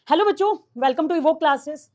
Hello बच्चों, welcome to Evoke classes.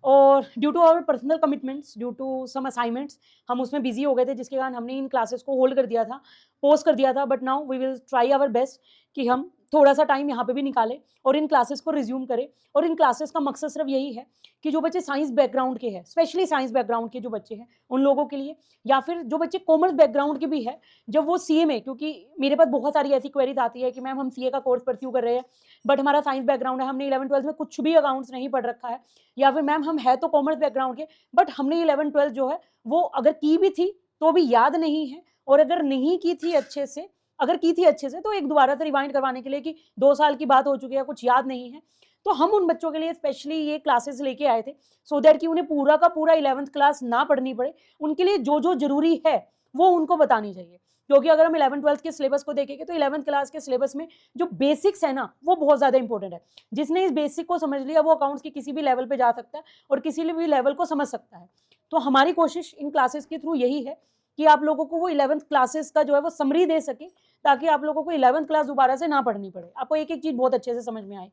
और due to our personal commitments, due to some assignments, हम उसमें busy हो गए थे, जिसके कारण हमने इन क्लासेस को होल्ड कर दिया था, पोस्ट कर दिया था। But now we will try our best कि हम थोड़ा सा टाइम यहाँ पे भी निकालें और इन क्लासेस को रिज्यूम करें। और इन क्लासेस का मकसद सिर्फ यही है कि जो बच्चे साइंस बैकग्राउंड के हैं, स्पेशली साइंस बैकग्राउंड के जो बच्चे हैं उन लोगों के लिए, या फिर जो बच्चे कॉमर्स बैकग्राउंड के भी है, जब वो सीए में, क्योंकि मेरे पास बहुत सारी ऐसी क्वेरीज आती है कि मैम हम सीए का कोर्स परस्यू कर रहे हैं बट हमारा साइंस बैकग्राउंड है, हमने 11th 12th में कुछ भी अकाउंट्स नहीं पढ़ रखा है, या फिर मैम हम है तो कॉमर्स बैकग्राउंड के बट हमने 11th 12th जो है वो अगर की भी थी तो भी याद नहीं है, और अगर नहीं की थी अच्छे से, अगर की थी अच्छे से तो एक दोबारा से रिवाइंड करवाने के लिए कि 2 साल की बात हो चुकी है, कुछ याद नहीं है। तो हम उन बच्चों के लिए स्पेशली ये क्लासेस लेके आए थे सो दैट कि उन्हें पूरा का पूरा 11th क्लास ना पढ़नी पड़े, उनके लिए जो जो जरूरी है वो उनको बतानी चाहिए। क्योंकि अगर हम 11th 12th के सिलेबस को देखेंगे तो 11th क्लास के सिलेबस में जो बेसिक्स है ना वो बहुत ज्यादा इंपॉर्टेंट है। जिसने इस बेसिक को समझ लिया वो अकाउंट्स के किसी भी लेवल पे जा सकता है और किसी भी लेवल को समझ सकता है। तो हमारी कोशिश इन क्लासेस के थ्रू यही है कि आप लोगों को वो 11th क्लासेस का जो है वो समरी दे सके, ताकि आप लोगों को 11th क्लास दोबारा से ना पढ़नी पड़े, आपको एक एक चीज बहुत अच्छे से समझ में आए।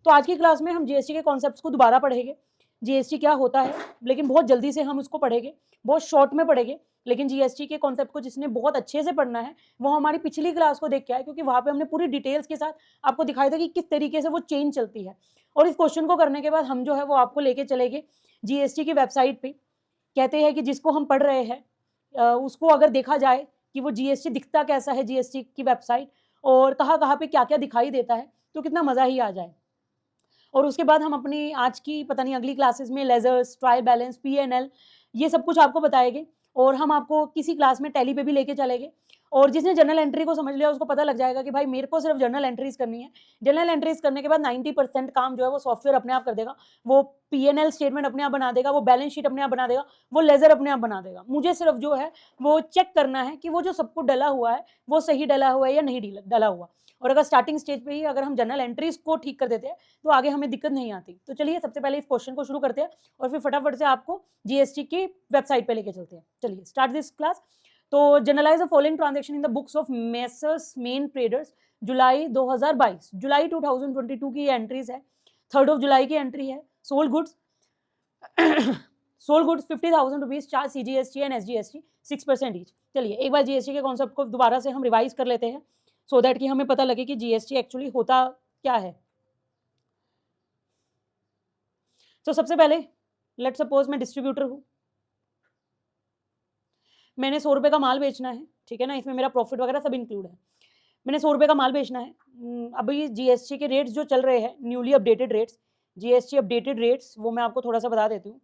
तो आज की क्लास में हम जीएसटी के कॉन्सेप्ट्स को दोबारा पढ़ेंगे, जीएसटी क्या होता है, लेकिन बहुत जल्दी से हम उसको पढ़ेंगे, बहुत शॉर्ट में पढ़ेंगे। लेकिन जीएसटी के कॉन्सेप्ट को जिसने बहुत अच्छे से पढ़ना है वो हमारी पिछली क्लास को देख के आए, क्योंकि वहां पे हमने पूरी डिटेल्स के साथ आपको दिखाया था कि किस तरीके से वो चेंज चलती है। और इस क्वेश्चन को करने के बाद हम जो है वो आपको लेके चलेंगे जीएसटी की वेबसाइट पे। कहते हैं कि जिसको हम पढ़ रहे हैं उसको अगर देखा जाए कि वो जीएसटी दिखता कैसा है, जीएसटी की वेबसाइट, और कहाँ कहाँ पे क्या क्या दिखाई देता है, तो कितना मजा ही आ जाए। और उसके बाद हम अपनी आज की पता नहीं अगली क्लासेस में लेजर्स, ट्रायल बैलेंस, पीएनएल, ये सब कुछ आपको बताएंगे। और हम आपको किसी क्लास में टैली पे भी लेके चलेंगे। और जिसने जर्नल एंट्री को समझ लिया उसको पता लग जाएगा कि भाई मेरे को सिर्फ जर्नल एंट्रीज करनी है। जर्नल एंट्रीज करने के बाद 90% काम जो है वो सॉफ्टवेयर अपने आप कर देगा। वो पीएनएल स्टेटमेंट अपने आप बना देगा, वो बैलेंस शीट अपने आप बना देगा, वो लेजर अपने आप बना देगा। मुझे सिर्फ जो है वो चेक करना है कि वो जो सब कुछ डला हुआ है वो सही डला हुआ है या नहीं डला हुआ। और अगर स्टार्टिंग स्टेज पे ही अगर हम जर्नल एंट्रीज को ठीक कर देते हैं तो आगे हमें दिक्कत नहीं आती। तो चलिए सबसे पहले इस क्वेश्चन को शुरू करते हैं और फिर फटाफट से आपको जीएसटी की वेबसाइट पे लेके चलते हैं। चलिए स्टार्ट दिस क्लास। तो generalise the following transaction in the books of Messrs Main Traders July 2022, जुलाई 2022 की एंट्रीज है। 3 जुलाई की एंट्री है। Sold goods sold goods 50,000 rupees, charge CGST and SGST 6% each. चलिए एक बार जीएसटी के कॉन्सेप्ट को दोबारा से हम रिवाइज कर लेते हैं सो दैट कि हमें पता लगे कि जीएसटी एक्चुअली होता क्या है। तो सबसे पहले लेट सपोज मैं डिस्ट्रीब्यूटर हूं, मैंने 100 रुपए का माल बेचना है, ठीक है ना, इसमें मेरा प्रॉफिट वगैरह सब इंक्लूड है। मैंने 100 रुपए का माल बेचना है। अभी जीएसटी के रेट्स जो चल रहे हैं, newly updated rates, GST updated rates, वो मैं आपको थोड़ा सा बता देती हूँ।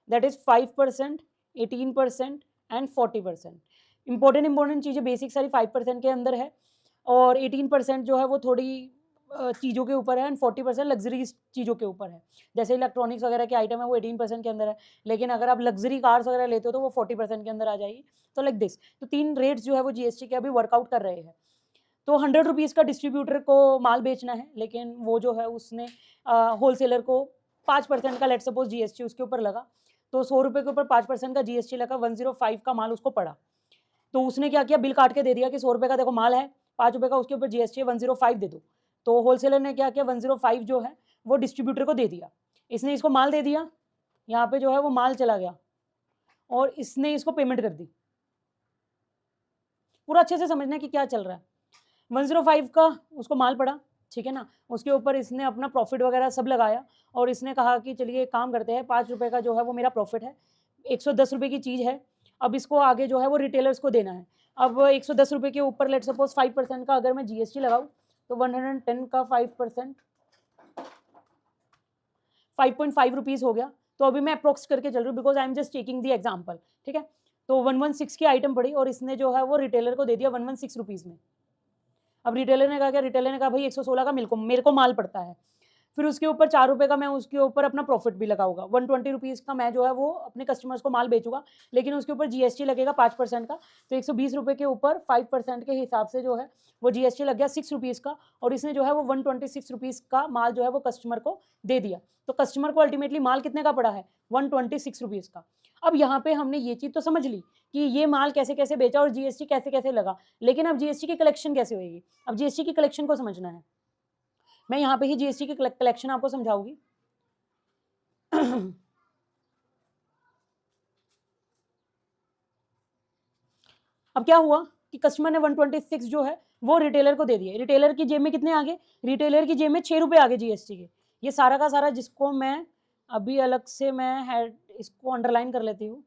That is 5%, 18% and 40%। इंपॉर्टेंट चीजें बेसिक सारी 5% के अंदर है, और 18% जो है वो थोड़ी चीज़ों के ऊपर है, एंड 40% लग्जरी चीज़ों के ऊपर है। जैसे इलेक्ट्रॉनिक्स वगैरह के आइटम है वो 18% के अंदर है, लेकिन अगर आप लग्जरी कार्स वगैरह लेते हो तो वो 40% के अंदर आ जाएगी। तो लाइक दिस, तो 3 रेट्स जो है वो जीएसटी के अभी वर्कआउट कर रहे हैं। तो 100 रुपीज़ का डिस्ट्रीब्यूटर को माल बेचना है, लेकिन वो जो है उसने होलसेलर को 5% का लेट सपोज जीएसटी उसके ऊपर लगा, तो 100 रुपये के ऊपर 5% का जीएसटी लगा, 105 का माल उसको पड़ा। तो उसने क्या किया, बिल काट के दे दिया कि 100 रुपये का देखो माल है, 5 रुपये का उसके ऊपर जीएसटी है, 105 दे दो। तो होलसेलर ने क्या किया, 105 जो है वो डिस्ट्रीब्यूटर को दे दिया। इसने इसको माल दे दिया, यहाँ पे जो है वो माल चला गया और इसने इसको पेमेंट कर दी। पूरा अच्छे से समझना है कि क्या चल रहा है। 105 का उसको माल पड़ा, ठीक है ना, उसके ऊपर इसने अपना प्रॉफिट वगैरह सब लगाया और इसने कहा कि चलिए एक काम करते हैं, 5 रुपये का जो है वो मेरा प्रॉफिट है, 110 रुपये की चीज़ है, अब इसको आगे जो है वो रिटेलर्स को देना है। अब 110 रुपये के ऊपर लेट सपोज 5% का अगर मैं जीएसटी लगाऊं तो 110 का 5% 5.5 रुपीज़ हो गया। तो अभी मैं अप्रोक्स करके चल रही हूँ because I am just taking the example, ठीक है। तो 116 की आइटम पड़ी और इसने जो है वो रिटेलर को दे दिया 116 रुपीज़ में। अब रिटेलर ने कहा क्या, रिटेलर ने कहा भाई 116 का मेरे को माल पड़ता है। फिर उसके ऊपर 4 रुपये का मैं उसके ऊपर अपना प्रॉफिट भी लगाऊंगा, 120 रुपीज़ का मैं जो है वो अपने कस्टमर्स को माल बेचूंगा, लेकिन उसके ऊपर जीएसटी लगेगा 5% का। तो 120 रुपये के ऊपर 5% के हिसाब से जो है वो जीएसटी लग गया 6 रुपीज़ का, और इसने जो है वो 126 रुपीज़ का माल जो है वो कस्टमर को दे दिया। तो कस्टमर को अल्टीमेटली माल कितने का पड़ा है, 126 रुपीज़ का। अब यहाँ पे हमने ये चीज़ तो समझ ली कि ये माल कैसे कैसे बेचा और जीएसटी कैसे कैसे लगा, लेकिन अब जीएसटी की कलेक्शन कैसे होगी, अब जीएसटी की कलेक्शन को समझना है। मैं यहाँ पे ही जीएसटी की कलेक्शन आपको समझाऊंगी। अब क्या हुआ कि कस्टमर ने 126 जो है वो रिटेलर को दे दिए। रिटेलर की जेब में कितने आ गए? रिटेलर की जेब में 6 रुपये आ गए जीएसटी के। ये सारा का सारा, जिसको मैं अभी अलग से मैं इसको अंडरलाइन कर लेती हूँ।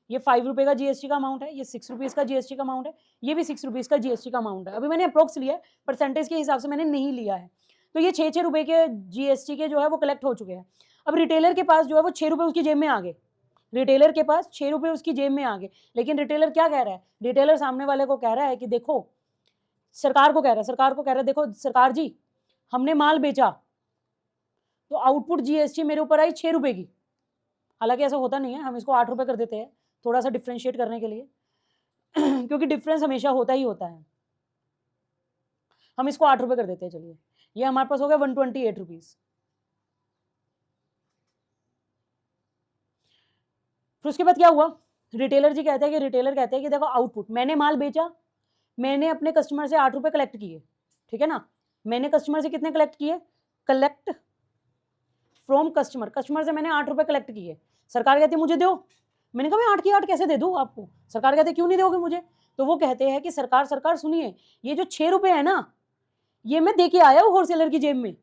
ये 5 रुपये का जीएसटी का अमाउंट है, ये 6 रुपीज़ का जीएसटी का अमाउंट है, ये भी 6 रुपीज़ का जीएसटी का अमाउंट है। अभी मैंने अप्रोक्स लिया है, परसेंटेज के हिसाब से मैंने नहीं लिया है। तो ये 6 रुपये के जीएसटी के जो है वो कलेक्ट हो चुके हैं। अब रिटेलर के पास जो है वो 6 रुपये उसकी जेब में आ गए। रिटेलर के पास 6 रुपये उसकी जेब में आ गए। लेकिन रिटेलर क्या कह रहा है? रिटेलर सामने वाले को कह रहा है कि देखो, सरकार को कह रहा है देखो सरकार जी, हमने माल बेचा तो आउटपुट जीएसटी मेरे ऊपर आई 6 रुपये की। हालांकि ऐसा होता नहीं है, हम इसको 8 रुपये कर देते हैं थोड़ा सा डिफ्रेंशिएट करने के लिए क्योंकि डिफरेंस हमेशा होता ही होता है। हम इसको 8 रुपये कर देते हैं। चलिए, ये हमारे पास हो गया 128 रुपीज़। फिर उसके बाद क्या हुआ? रिटेलर कहते हैं कि देखो आउटपुट, मैंने माल बेचा, मैंने अपने कस्टमर से 8 रुपये कलेक्ट किए, ठीक है ना। मैंने कस्टमर से कितने कलेक्ट किए? कलेक्ट फ्रॉम कस्टमर, कस्टमर से मैंने 8 रुपये कलेक्ट किए। सरकार कहती है मुझे दो। मैंने कहा मैं 8 की 8 कैसे दे दूँ आपको? सरकार कहते क्यों नहीं दोगे मुझे? तो वो कहते हैं कि सरकार सुनिए, ये जो 6 रुपये है ना, ये मैं दे के आया हूँ होलसेलर की जेब में।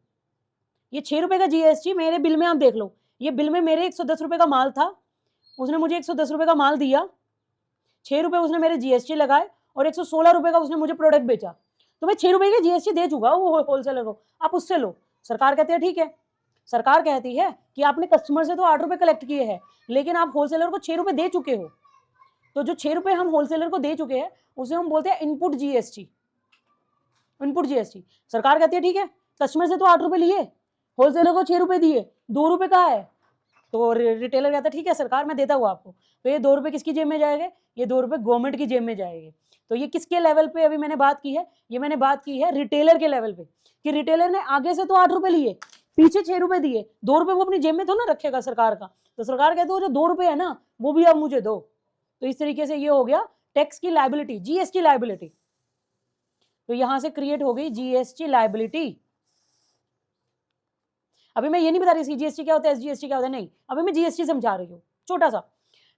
ये 6 रुपये का जीएसटी मेरे बिल में आप देख लो। ये बिल में मेरे 110 रुपये का माल था, उसने मुझे 110 रुपये का माल दिया, 6 रुपये उसने मेरे जीएसटी लगाए और 116 रुपये का उसने मुझे प्रोडक्ट बेचा। तो मैं 6 रुपये का जीएसटी दे चुका हूँ होलसेलर को, आप उससे लो। सरकार कहती है ठीक है। सरकार कहती है कि आपने कस्टमर से तो 8 रुपये कलेक्ट किए हैं, लेकिन आप होलसेलर को 6 रुपये दे चुके हो। तो जो 6 रुपये हम होलसेलर को दे चुके हैं उसे हम बोलते हैं इनपुट जीएसटी। Input GST. सरकार कहती है ठीक है, कस्टमर से तो 8 रुपये लिए, होलसेलर को 6 रुपये दिए, 2 रुपये कहाँ है? तो रिटेलर कहता है ठीक है सरकार, मैं देता हूँ आपको। तो ये 2 रुपये किसकी जेब में जाएंगे? ये 2 रुपये गवर्नमेंट की जेब में जाएंगे। तो ये किसके लेवल पे अभी मैंने बात की है? ये मैंने बात की है रिटेलर के लेवल पे, कि रिटेलर ने आगे से तो 8 रुपये लिए, पीछे 6 रुपये दिए, 2 रुपये वो अपनी जेब में तो ना रखेगा सरकार का। तो सरकार कहते हो जो 2 रुपये है ना, वो भी आप मुझे दो। तो इस तरीके से ये हो गया टैक्स की लायबिलिटी, जीएसटी लायबिलिटी। तो यहां से क्रिएट हो गई जीएसटी लायबिलिटी। अभी मैं ये नहीं बता रही सीजीएसटी क्या होता है, एसजीएसटी क्या होता है, नहीं, अभी मैं जीएसटी समझा रही हूँ छोटा सा।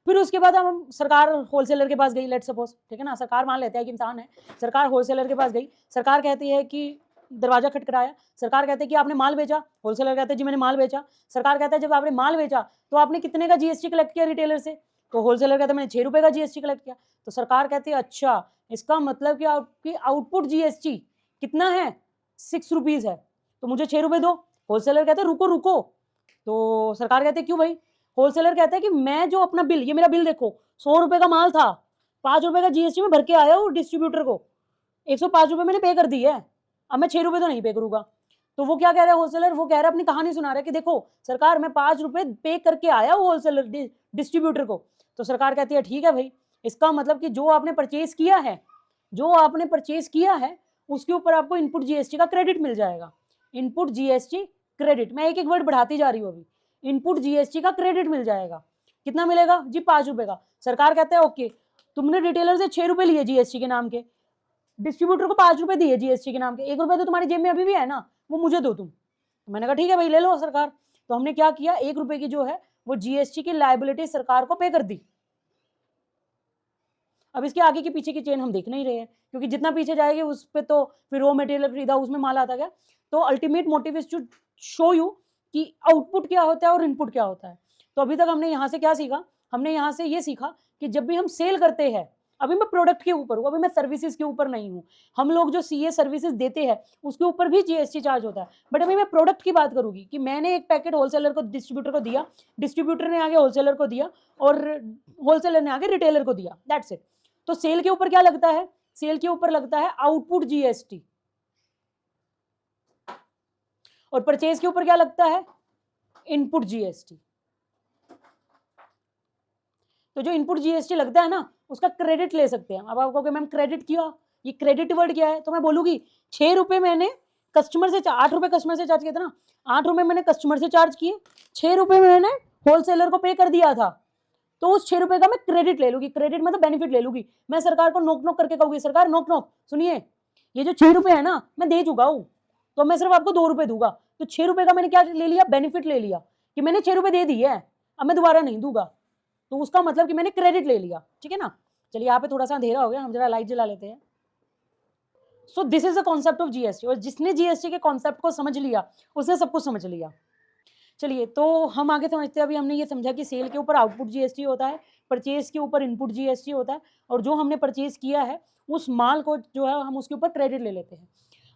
फिर उसके बाद हम सरकार होलसेलर के पास गई, लेट सपोज, ठीक है ना, सरकार मान लेते हैं कि इंसान है, सरकार होलसेलर के पास गई, सरकार कहती है कि दरवाजा खटखटाया, सरकार कहते हैं कि आपने माल बेचा, होलसेलर कहते हैं जी मैंने माल बेचा। सरकार कहता है जब आपने माल बेचा तो आपने कितने का जीएसटी कलेक्ट किया रिटेलर से? तो होलसेलर कहता है मैंने 6 रुपये का जीएसटी कलेक्ट किया। तो सरकार कहती है अच्छा, इसका मतलब कि आपकी आउटपुट जीएसटी कितना है? 6 रुपीज़ है, तो मुझे 6 रुपये दो। होलसेलर कहते हैं रुको रुको। तो सरकार कहते हैं क्यों भाई? होलसेलर कहता है कि मैं जो अपना बिल, ये मेरा बिल देखो, 100 रुपये का माल था, 5 रुपये का जीएसटी में भर के आया हूँ डिस्ट्रीब्यूटर को, 105 रुपये मैंने पे कर दी है, अब मैं 6 रुपये तो नहीं पे करूंगा। तो वो क्या कह रहा है होलसेलर? वो कह रहा है, अपनी कहानी सुना रहा है कि देखो सरकार मैं 5 रुपये पे करके आया हूँ होलसेलर डिस्ट्रीब्यूटर को। तो सरकार कहती है ठीक है भाई, इसका मतलब कि जो आपने परचेज किया है, जो आपने परचेज किया है उसके ऊपर आपको इनपुट जीएसटी का क्रेडिट मिल जाएगा। इनपुट जीएसटी क्रेडिट, मैं एक एक वर्ड बढ़ाती जा रही हूँ अभी। इनपुट जीएसटी का क्रेडिट मिल जाएगा। कितना मिलेगा जी? 5 रुपये का। सरकार कहते हैं ओके, तुमने रिटेलर से 6 रुपये लिए जीएसटी के नाम के, डिस्ट्रीब्यूटर को 5 रुपये दिए जीएसटी के नाम के, 1 रुपये तो तुम्हारी जेब में अभी भी है ना, वो मुझे दो तुम। तो मैंने कहा ठीक है भाई ले लो सरकार। तो हमने क्या किया, 1 रुपये की जो है वो जीएसटी की लायबिलिटी सरकार को पे कर दी। अब इसके आगे की पीछे की चेन हम देख नहीं रहे हैं, क्योंकि जितना पीछे जाएगी उस पर तो फिर रॉ मटेरियल खरीदा, उसमें माल आता गया। तो ultimate motive is to show you कि आउटपुट क्या होता है और इनपुट क्या होता है। तो अभी तक हमने यहाँ से क्या सीखा? हमने यहाँ से ये सीखा कि जब भी हम सेल करते हैं, अभी मैं प्रोडक्ट के ऊपर हूँ, अभी मैं सर्विसेज के ऊपर नहीं हूँ। हम लोग जो सीए सर्विसेज देते हैं उसके ऊपर भी जीएसटी चार्ज होता है, बट अभी मैं प्रोडक्ट की बात करूंगी कि मैंने एक पैकेट होलसेलर को, डिस्ट्रीब्यूटर को दिया, डिस्ट्रीब्यूटर ने आगे होलसेलर को दिया और होलसेलर ने आगे रिटेलर को दिया, दैट्स इट। तो सेल के ऊपर क्या लगता है? सेल के ऊपर लगता है आउटपुट जीएसटी, और परचेज के ऊपर क्या लगता है? Input GST. तो जो इनपुट जीएसटी लगता है ना, उसका क्रेडिट ले सकते हैं। अब आप कहोगे मैम क्रेडिट किया, ये क्रेडिट वर्ड क्या है? तो मैं बोलूंगी 6 रुपये मैंने कस्टमर से, 8 रुपये कस्टमर से चार्ज किया था ना, 8 रुपये मैंने कस्टमर से चार्ज किए, 6 रुपये मैंने होलसेलर को पे कर दिया था, तो उस 6 रुपये का मैं क्रेडिट ले लूंगी। क्रेडिट मतलब बेनिफिट ले लूंगी। मैं सरकार को नोक नोक करके कहूंगी सरकार नोक नोक सुनिए, ये जो 6 रुपये है ना मैं दे चुका हूँ, तो मैं सिर्फ आपको 2 रुपए दूंगा, तो 6 रुपए का मैंने क्या ले लिया, बेनिफिट ले लिया कि मैंने 6 रुपए दे दिए है, अब मैं दोबारा नहीं दूंगा, तो उसका मतलब कि मैंने क्रेडिट ले लिया, ठीक है ना। चलिए यहाँ पे थोड़ा सा अंधेरा हो गया, हम जरा लाइट जला लेते हैं। So this is the concept of GST, और जिसने जीएसटी के कॉन्सेप्ट को समझ लिया उसने सब कुछ समझ लिया। चलिए तो हम आगे समझते हैं। अभी हमने ये समझा कि सेल के ऊपर आउटपुट जीएसटी होता है, परचेज के ऊपर इनपुट जीएसटी होता है, और जो हमने परचेज किया है उस माल को जो है हम उसके ऊपर क्रेडिट ले लेते हैं।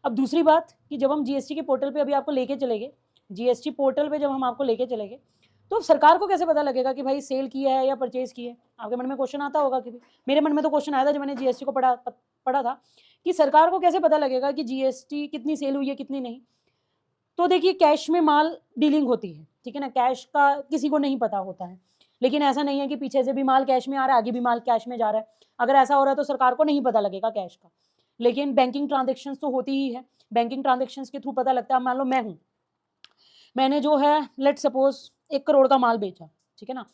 अब दूसरी बात कि जब हम जीएसटी के पोर्टल पे अभी आपको लेके चलेंगे, जीएसटी पोर्टल पे जब हम आपको लेके चलेंगे तो सरकार को कैसे पता लगेगा कि भाई सेल किया है या परचेज किया है। आपके मन में क्वेश्चन आता होगा कि मेरे मन में तो क्वेश्चन आया था जब मैंने जीएसटी को पढ़ा था कि सरकार को कैसे पता लगेगा कि जीएसटी कितनी सेल हुई है कितनी नहीं। तो देखिए कैश में माल डीलिंग होती है, ठीक है ना, कैश का किसी को नहीं पता होता है, लेकिन ऐसा नहीं है कि पीछे से भी माल कैश में आ रहा है आगे भी माल कैश में जा रहा है। अगर ऐसा हो रहा है तो सरकार को नहीं पता लगेगा कैश का, लेकिन बैंकिंग ट्रांजेक्शन्स तो होती ही है। बैंकिंग ट्रांजेक्शन्स के थ्रू पता लगता है। मान लो मैंने जो है लेट सपोज 1 करोड़ का माल बेचा, ठीक है ना,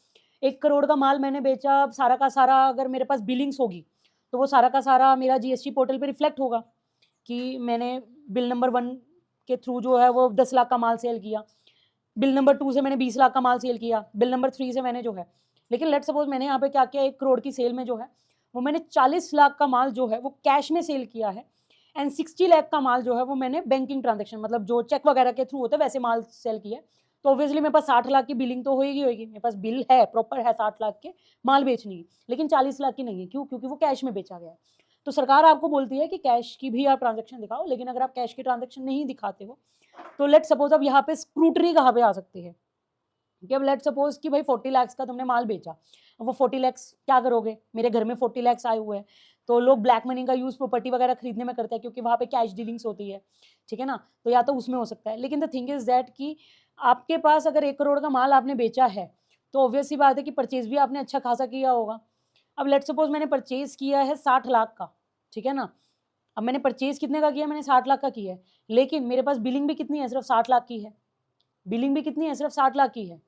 1 करोड़ का माल मैंने बेचा। अब सारा का सारा अगर मेरे पास बिलिंग्स होगी तो वो सारा का सारा मेरा जीएसटी पोर्टल पे रिफ्लेक्ट होगा कि मैंने बिल नंबर 1 के थ्रू जो है वो 10 लाख का माल सेल किया, बिल नंबर 2 से मैंने 20 लाख का माल सेल किया, बिल नंबर 3 से मैंने जो है, लेकिन लेट सपोज मैंने यहाँ पे क्या किया, 1 करोड़ की सेल में जो है वो मैंने 40 लाख का माल जो है वो कैश में सेल किया है, एंड 60 लाख का माल जो है वो मैंने बैंकिंग ट्रांजेक्शन मतलब जो चेक वगैरह के थ्रू होते हैं वैसे माल सेल किया। तो ऑब्वियसली मेरे पास 60 लाख की बिलिंग तो होगी, मेरे पास बिल है, प्रॉपर है 60 लाख के माल बेचनी है, लेकिन 40 लाख की नहीं है। क्यों? क्योंकि वो कैश में बेचा गया है। तो सरकार आपको बोलती है कि कैश की भी आप ट्रांजेक्शन दिखाओ, लेकिन अगर आप कैश की ट्रांजेक्शन नहीं दिखाते हो तो लेट सपोज अब यहाँ पे स्क्रूटनी कहाँ पे आ सकती है कि अब लेट सपोज कि भाई 40 लाख का तुमने माल बेचा, वो 40 लाख क्या करोगे, मेरे घर में 40 लाख आए हुए हैं, तो लोग ब्लैक मनी का यूज प्रॉपर्टी वगैरह खरीदने में करते हैं क्योंकि वहाँ पे कैश डीलिंग्स होती है, ठीक है ना, तो या तो उसमें हो सकता है। लेकिन द थिंग इज दैट कि आपके पास अगर 1 करोड़ का माल आपने बेचा है तो ऑब्वियस सी बात है कि परचेज भी आपने अच्छा खासा किया होगा। अब लेट सपोज मैंने परचेज किया है 60 लाख का, ठीक है ना, अब मैंने परचेज कितने का किया, मैंने 60 लाख का किया है, लेकिन मेरे पास बिलिंग भी कितनी है, सिर्फ 60 लाख की है, बिलिंग भी कितनी है, सिर्फ 60 लाख की है।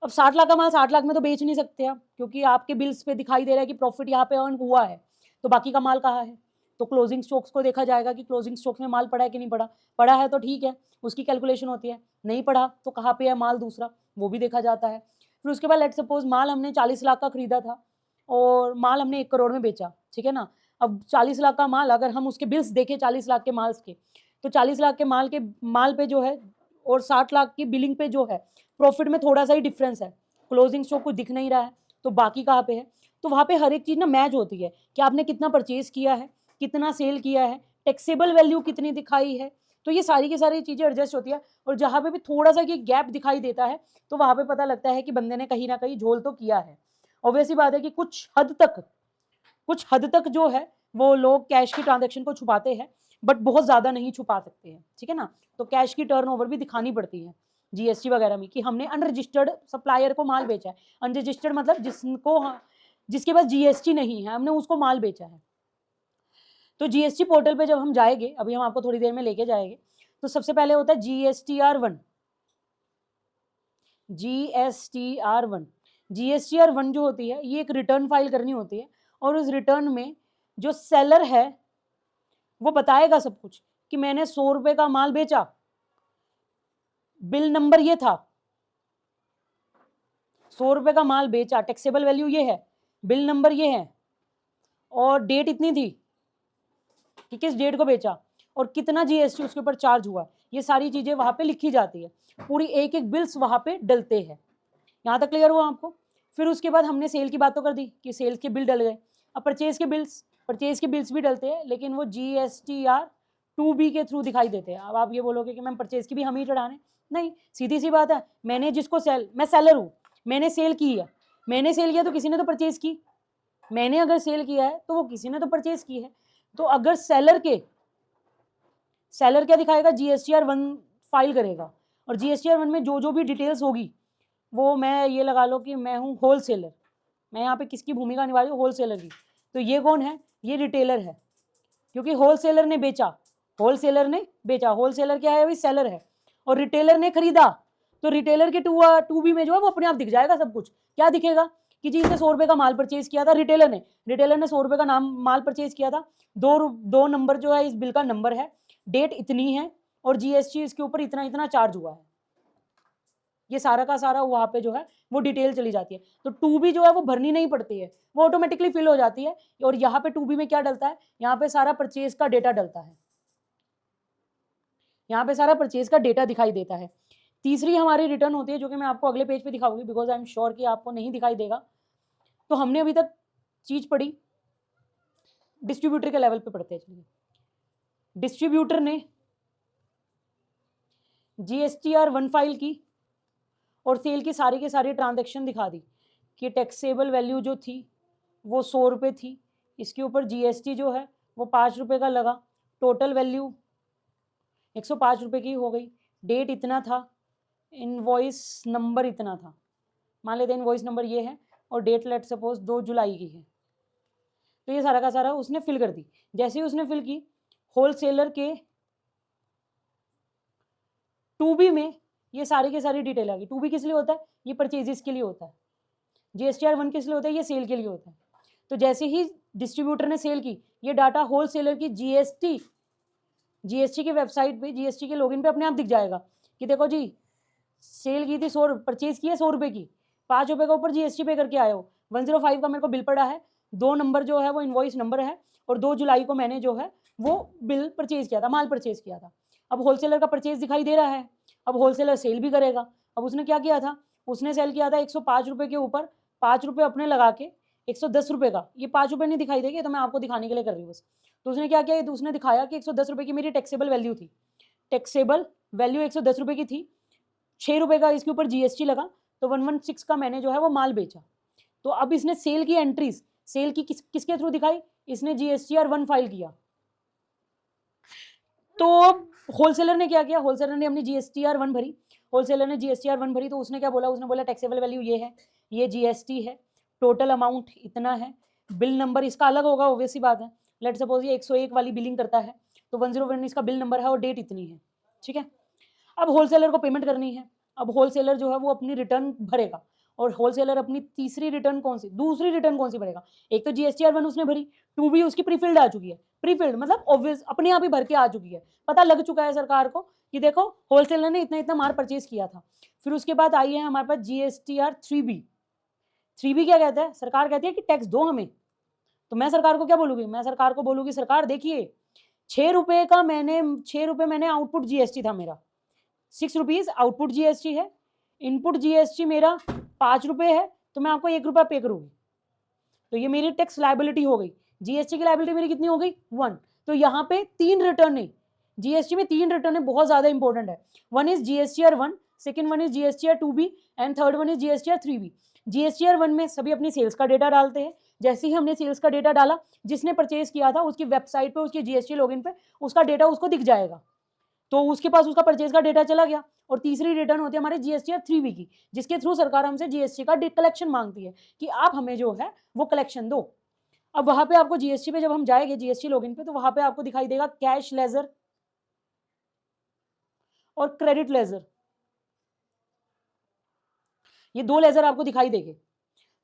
अब 60 लाख का माल 60 लाख में तो बेच नहीं सकते आप, क्योंकि आपके बिल्स पे दिखाई दे रहा है कि प्रॉफिट यहाँ पे अर्न हुआ है, तो बाकी का माल कहाँ है। तो क्लोजिंग स्टॉक्स को देखा जाएगा कि क्लोजिंग स्टॉक्स में माल पड़ा है कि नहीं पड़ा, पड़ा है तो ठीक है, उसकी कैलकुलेशन होती है, नहीं पड़ा तो कहाँ पे है माल दूसरा, वो भी देखा जाता है। फिर उसके बाद लेट सपोज माल हमने 40 लाख का खरीदा था और माल हमने 1 करोड़ में बेचा, ठीक है ना। अब 40 लाख का माल अगर हम उसके बिल्स देखें 40 लाख के माल के, तो 40 लाख के माल पे जो है और 60 लाख की बिलिंग पे जो है प्रॉफिट में थोड़ा सा ही डिफरेंस है, क्लोजिंग स्टॉक कुछ दिख नहीं रहा है, तो बाकी कहाँ पे है। तो वहाँ पे हर एक चीज़ ना मैच होती है कि आपने कितना परचेज किया है, कितना सेल किया है, टैक्सेबल वैल्यू कितनी दिखाई है, तो ये सारी की सारी चीज़ें एडजस्ट होती है। और जहाँ पे भी थोड़ा सा ये गैप दिखाई देता है तो वहाँ पे पता लगता है कि बंदे ने कहीं ना कहीं झोल तो किया है। ऑब्वियसली बात है कि कुछ हद तक जो है वो लोग कैश की ट्रांजेक्शन को छुपाते हैं, बट बहुत ज़्यादा नहीं छुपा सकते हैं, ठीक है ना। तो कैश की टर्नओवर भी दिखानी पड़ती है जीएसटी वगैरह में कि हमने अनरजिस्टर्ड सप्लायर को माल बेचा है। अनरजिस्टर्ड मतलब जिसके पास जीएसटी नहीं है, हमने उसको माल बेचा है। तो जीएसटी पोर्टल पे जब हम जाएंगे, अभी हम आपको थोड़ी देर में लेके जाएंगे, तो सबसे पहले होता है GSTR1। GSTR1 जो होती है ये एक रिटर्न फाइल करनी होती है, और उस रिटर्न में जो सेलर है वो बताएगा सब कुछ कि मैंने 100 रुपए का माल बेचा, बिल नंबर ये था, 100 रुपए का माल बेचा, टैक्सेबल वैल्यू ये है, बिल नंबर ये है, और डेट इतनी थी कि किस डेट को बेचा और कितना जीएसटी उसके ऊपर चार्ज हुआ। ये सारी चीजें वहां पे लिखी जाती है, पूरी एक एक बिल्स वहां पे डलते हैं। यहाँ तक क्लियर हुआ आपको। फिर उसके बाद हमने सेल की बात तो कर दी कि सेल्स के बिल डल गए। अब परचेज के बिल्स भी डलते हैं, लेकिन वो GSTR2B के थ्रू दिखाई देते हैं। अब आप ये बोलोगे कि मैम परचेज की भी हम ही चढ़ाने, नहीं, सीधी सी बात है, मैंने जिसको मैं सेलर हूँ, मैंने सेल की है, मैंने सेल किया तो किसी ने तो परचेज की, मैंने अगर सेल किया है तो वो किसी ने तो परचेज की है। तो अगर सेलर क्या दिखाएगा, GSTR1 फाइल करेगा, और GSTR1 में जो जो भी डिटेल्स होगी वो मैं ये लगा लो कि मैं हूँ होलसेलर, मैं यहाँ पे किसकी भूमिका निभा रही हूँ, होलसेलर की। तो ये कौन है, ये रिटेलर है, क्योंकि होलसेलर ने बेचा, होलसेलर क्या है, वही सेलर है, और रिटेलर ने खरीदा, तो रिटेलर के 2B में जो है वो अपने आप दिख जाएगा सब कुछ। क्या दिखेगा कि जी इसने 100 रुपए का माल परचेज किया था, रिटेलर ने 100 रुपए का माल परचेज किया था, दो नंबर जो है इस बिल का नंबर है, डेट इतनी है, और जीएसटी इसके ऊपर इतना इतना चार्ज हुआ है। ये सारा का सारा वहां पे जो है वो डिटेल चली जाती है। तो 2B जो है वो भरनी नहीं पड़ती है, वो ऑटोमेटिकली फिल हो जाती है। और यहाँ पे 2B में क्या डलता है, यहाँ पे सारा परचेज का डेटा डलता है, यहाँ पे सारा परचेज का डेटा दिखाई देता है। तीसरी हमारी रिटर्न होती है जो कि मैं आपको अगले पेज पे दिखाऊंगी, बिकॉज आई एम श्योर कि आपको नहीं दिखाई देगा। तो हमने अभी तक चीज पढ़ी, डिस्ट्रीब्यूटर के लेवल पे पढ़ते हैं। चलिए, डिस्ट्रीब्यूटर ने GSTR1 फाइल की और सेल की सारी के सारी ट्रांजैक्शन दिखा दी कि टैक्सेबल वैल्यू जो थी वो 100 रुपये थी, इसके ऊपर GST जो है वो 5 रुपये का लगा, टोटल वैल्यू 105 रुपये की हो गई, डेट इतना था, इनवॉइस नंबर इतना था, मान लेते हैं इनवॉइस नंबर ये है और डेट लेट सपोज 2 जुलाई की है। तो ये सारा का सारा उसने फिल कर दी। जैसे ही उसने फिल की, होलसेलर के 2B में ये सारी के सारी डिटेल आ गई। 2B किस लिए होता है, ये परचेजेस के लिए होता है। GSTR1 किस लिए होता है, ये सेल के लिए होता है। तो जैसे ही डिस्ट्रीब्यूटर ने सेल की, ये डाटा होलसेलर की GST की वेबसाइट पे, GST के लॉगिन पे अपने आप दिख जाएगा कि देखो जी, सेल की थी 100, परचेज की है 100 रुपये की, 5 रुपये का ऊपर GST पे करके आए हो, 105 का मेरे को बिल पड़ा है, 2 नंबर जो है वो इनवॉइस नंबर है, और 2 जुलाई को मैंने जो है वो बिल परचेज किया था, माल परचेज किया था। अब होलसेलर का परचेज दिखाई दे रहा है, अब होलसेलर सेल भी करेगा। अब उसने क्या किया था, उसने सेल किया था 105 रुपये के ऊपर 5 रुपये अपने लगा के 110 रुपये का, ये 5 रुपये नहीं दिखाई देगी, तो मैं आपको दिखाने के लिए कर रही हूँ बस। तो उसने क्या किया, उसने दिखाया कि 110 रुपये की मेरी टैक्सेबल वैल्यू थी, टैक्सेबल वैल्यू 110 रुपये की थी, 6 रुपये का इसके ऊपर GST लगा, तो 116 का मैंने जो है वो माल बेचा। तो अब इसने सेल की एंट्रीज, सेल की किसके थ्रू दिखाई, इसने GSTR1 फाइल किया। तो होलसेलर ने क्या किया, होलसेलर ने अपनी GSTR1 भरी, होलसेलर ने GSTR1 भरी, तो उसने क्या बोला, उसने बोला टैक्सेबल वैल्यू ये है, ये GST है, टोटल अमाउंट इतना है, बिल नंबर इसका अलग होगा, ऑब्वियस सी बात है। लेट सपोज ये 101 वाली बिलिंग करता है, तो 101 इसका बिल नंबर है और डेट इतनी है, ठीक है। अब होलसेलर को पेमेंट करनी है, अब होलसेलर जो है वो अपनी रिटर्न भरेगा, और होलसेलर अपनी तीसरी रिटर्न कौन सी, दूसरी रिटर्न कौन सी भरेगा, एक तो GSTR1 उसने भरी, 2B उसकी प्रीफिल्ड आ चुकी है, प्रीफिल्ड मतलब ऑब्वियस अपने आप ही भर के आ चुकी है, पता लग चुका है सरकार को कि देखो होलसेलर ने इतना इतना माल परचेज किया था। फिर उसके बाद आई है हमारे पास GSTR3B। 3B क्या कहता है, सरकार कहती है कि टैक्स दो हमें, तो मैं सरकार को क्या बोलूंगी, मैं सरकार को बोलूंगी सरकार देखिए 6 रुपये का मैंने 6 रुपये मैंने आउटपुट GST था मेरा, 6 रुपीज आउटपुट GST है, इनपुट GST मेरा 5 रुपये है, तो मैं आपको 1 रुपया पे करूंगी, तो ये मेरी टैक्स लायबिलिटी हो गई। GST की लायबिलिटी मेरी कितनी हो गई, 1। तो यहाँ पे 3 रिटर्न है, GST में 3 रिटर्न है, बहुत ज्यादा इंपॉर्टेंट है। One is GSTR1, second one is GSTR2B and third one is GSTR3B। GSTR1 में सभी अपनी सेल्स का डेटा डालते हैं, जैसे ही हमने सेल्स का डेटा डाला, जिसने परचेज किया था उसकी वेबसाइट पे, उसकी GST लॉगिन पे उसका डेटा उसको दिख जाएगा, तो उसके पास उसका परचेज का डेटा चला गया। और तीसरी रिटर्न होती है हमारे GSTR3B की, जिसके थ्रू सरकार हमसे GST का कलेक्शन मांगती है कि आप हमें जो है वो कलेक्शन दो। अब वहां पे आपको GST पे जब हम जाएंगे GST लॉगिन पे, तो वहां पे आपको दिखाई देगा कैश लेजर और क्रेडिट लेजर, ये 2 लेजर आपको दिखाई देंगे।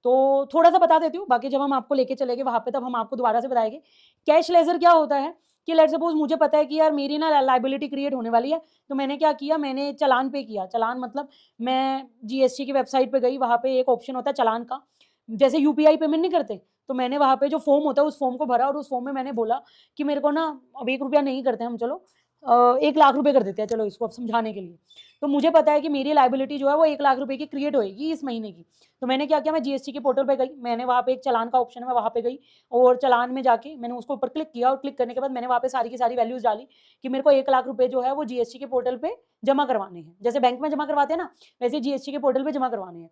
तो थोड़ा सा बता देती हूँ, बाकी जब हम आपको लेके चलेंगे वहां पे तब हम आपको दोबारा से बताएंगे। कैश लेजर क्या होता है कि लेट सपोज मुझे पता है कि यार मेरी ना लाइबिलिटी क्रिएट होने वाली है, तो मैंने क्या किया, मैंने चालान पे किया। चालान मतलब मैं GST की वेबसाइट पे गई, वहां पे एक ऑप्शन होता है चालान का, जैसे UPI पेमेंट नहीं करते, तो मैंने वहां पे जो फॉर्म होता है उस फॉर्म को भरा, और उस फॉर्म में मैंने बोला कि मेरे को ना अब 1 रुपया नहीं करते हम, चलो 1 लाख रुपए कर देते हैं, चलो इसको अब समझाने के लिए। तो मुझे पता है कि मेरी लाइबिलिटी जो है वो 1 लाख रुपए की क्रिएट होगी इस महीने की। तो मैंने क्या किया, मैं GST के पोर्टल पे गई, मैंने वहाँ पे एक चालान का ऑप्शन है, मैं वहाँ पे गई और चालान में जाके मैंने उसको ऊपर क्लिक किया, और क्लिक करने के बाद मैंने वहाँ पे सारी की सारी वैल्यूज डाली कि मेरे को 1 लाख रुपए जो है वो GST के पोर्टल पे जमा करवाने हैं। जैसे बैंक में जमा करवाते हैं ना, वैसे GST के पोर्टल पे जमा करवाने हैं।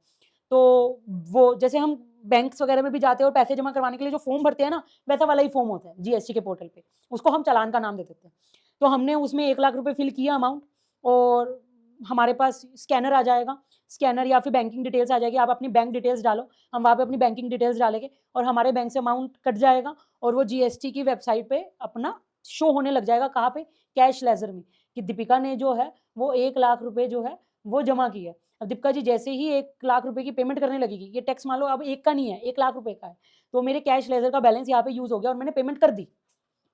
तो वो जैसे हम बैंक्स वगैरह में भी जाते हैं और पैसे जमा करवाने के लिए जो फॉर्म भरते हैं ना, वैसा वाला ही फॉर्म होता है GST के पोर्टल पे, उसको हम चालान का नाम दे देते हैं। तो हमने उसमें 1 लाख रुपए फिल किया अमाउंट, और हमारे पास स्कैनर आ जाएगा, स्कैनर या फिर बैंकिंग डिटेल्स आ जाएगी, आप अपनी बैंक डिटेल्स डालो, हम वहाँ पे अपनी बैंकिंग डिटेल्स डालेंगे और हमारे बैंक से अमाउंट कट जाएगा, और वो GST की वेबसाइट पे अपना शो होने लग जाएगा। कहाँ पे, कैश लेजर में, कि दीपिका ने जो है वो 1 लाख रुपए जो है वो जमा किया। अब दीपिका जी जैसे ही 1 लाख रुपए की पेमेंट करने लगेगी, ये टैक्स मान लो अब 1 का नहीं है, 1 लाख रुपए का है, तो मेरे कैश लेजर का बैलेंस यहाँ पे यूज हो गया और मैंने पेमेंट कर दी,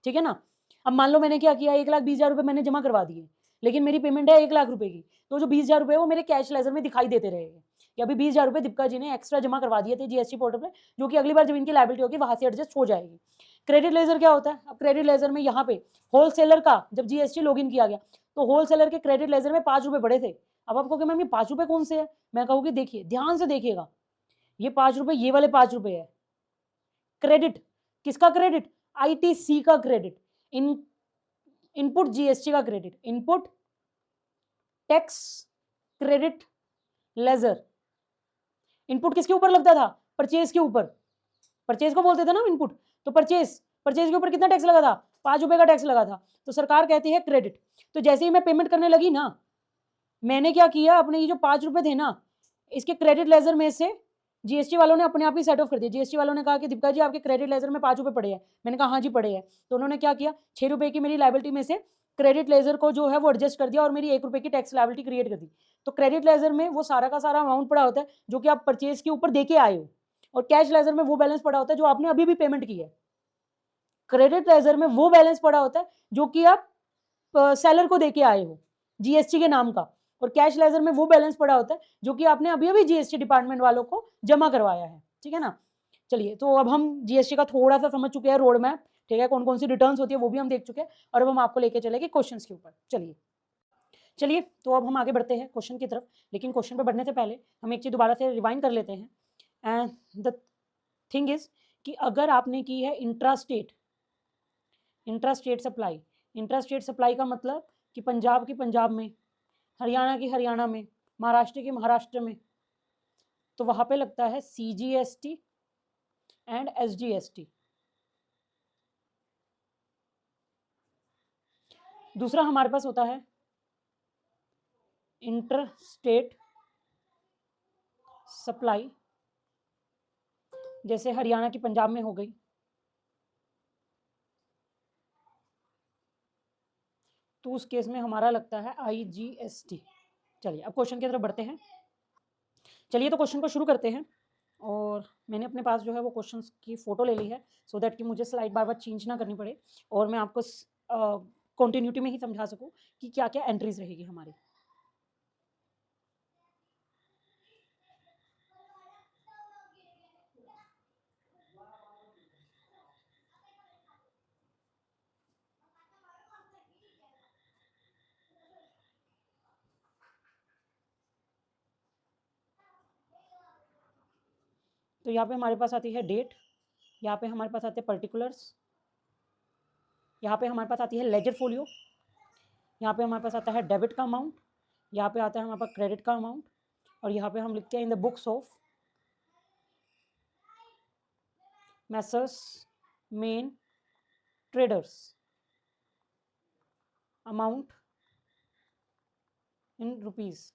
ठीक है ना। अब मान लो मैंने क्या किया, 1,20,000 रुपए मैंने जमा करवा दिए, लेकिन मेरी पेमेंट है 1 लाख रुपए की, तो जो 20,000 रुपए वो मेरे कैश लेजर में दिखाई देते रहेंगे कि अभी 20,000 रुपए दीपिका जी ने एक्स्ट्रा जमा करवा दिए थे जीएसटी पोर्टल पे, जो कि अगली बार जब इनकी लायबिलिटी होगी वहां से एडजस्ट हो जाएगी। क्रेडिट लेजर क्या होता है? अब क्रेडिट लेजर में यहाँ पे होलसेलर का जब जीएसटी लॉगिन किया गया तो होलसेलर के क्रेडिट लेजर में 5 रुपए पड़े थे। अब आप कहोगे मैम ये 5 रुपए कौन से है? मैं कहूँगी देखिए ध्यान से देखिएगा, ये 5 रुपए, ये वाले 5 रुपए है क्रेडिट। किसका क्रेडिट? आईटीसी का क्रेडिट, इनपुट जीएसटी का credit, input tax credit ledger. Input किसके ऊपर लगता था? परचेज के ऊपर। परचेज को बोलते थे ना इनपुट, तो परचेज के ऊपर कितना टैक्स लगा था? 5 रुपए का टैक्स लगा था, तो सरकार कहती है क्रेडिट। तो जैसे ही मैं पेमेंट करने लगी ना, मैंने क्या किया, अपने ये जो 5 रुपए थे ना, इसके क्रेडिट लेजर में से जीएसटी वालों ने अपने आप ही सेट ऑफ कर दिया। जीएसटी वालों ने कहा कि दीपिका जी आपके क्रेडिट लेजर में 5 रुपए पड़े हैं। मैंने कहा हाँ जी पड़े हैं। तो उन्होंने क्या किया, 6 रुपए की मेरी लायबिलिटी में से क्रेडिट लेजर को जो है वो एडजस्ट कर दिया और मेरी 1 रुपए की टैक्स लायबिलिटी क्रिएट कर दी। तो क्रेडिट लेजर में वो सारा का सारा अमाउंट पड़ा होता है जो कि आप परचेज के ऊपर देके आए हो, और कैश लेजर में वो बैलेंस पड़ा होता है जो आपने अभी भी पेमेंट की है। क्रेडिट लेजर में वो बैलेंस पड़ा होता है जो कि आप सेलर को देके आए हो जीएसटी के नाम का, और कैश लेजर में वो बैलेंस पड़ा होता है जो कि आपने अभी अभी जीएसटी डिपार्टमेंट वालों को जमा करवाया है। ठीक है ना? चलिए, तो अब हम जीएसटी का थोड़ा सा समझ चुके हैं रोड मैप। ठीक है, कौन कौन सी रिटर्न्स होती है वो भी हम देख चुके हैं, और अब हम आपको लेके चलेंगे क्वेश्चंस के ऊपर। चलिए, तो अब हम आगे बढ़ते हैं क्वेश्चन की तरफ। लेकिन क्वेश्चन पे बढ़ने से पहले हम एक चीज दोबारा से रिवाइंड कर लेते हैं। एंड द थिंग इज कि अगर आपने की है इंट्रास्टेट सप्लाई का मतलब कि पंजाब की पंजाब में, हरियाणा की हरियाणा में, महाराष्ट्र की महाराष्ट्र में, तो वहां पे लगता है सीजीएसटी एंड एसजीएसटी। दूसरा हमारे पास होता है इंटरस्टेट सप्लाई, जैसे हरियाणा की पंजाब में हो गई, तो उस केस में हमारा लगता है आईजीएसटी। चलिए, अब क्वेश्चन की तरफ बढ़ते हैं। चलिए, तो क्वेश्चन को शुरू करते हैं, और मैंने अपने पास जो है वो क्वेश्चन की फोटो ले ली है, सो दैट कि मुझे स्लाइड बार बार चेंज ना करनी पड़े और मैं आपको कॉन्टिन्यूटी में ही समझा सकूं कि क्या क्या एंट्रीज रहेगी हमारी। तो यहाँ पे हमारे पास आती है डेट, यहाँ पे हमारे पास आते हैं पर्टिकुलर्स, यहाँ पे हमारे पास आती है लेजर फोलियो, यहाँ पे हमारे पास आता है डेबिट का अमाउंट, यहाँ पे आता है हमारे पास क्रेडिट का अमाउंट, और यहाँ पे हम लिखते हैं इन the books of Messrs main traders amount in rupees.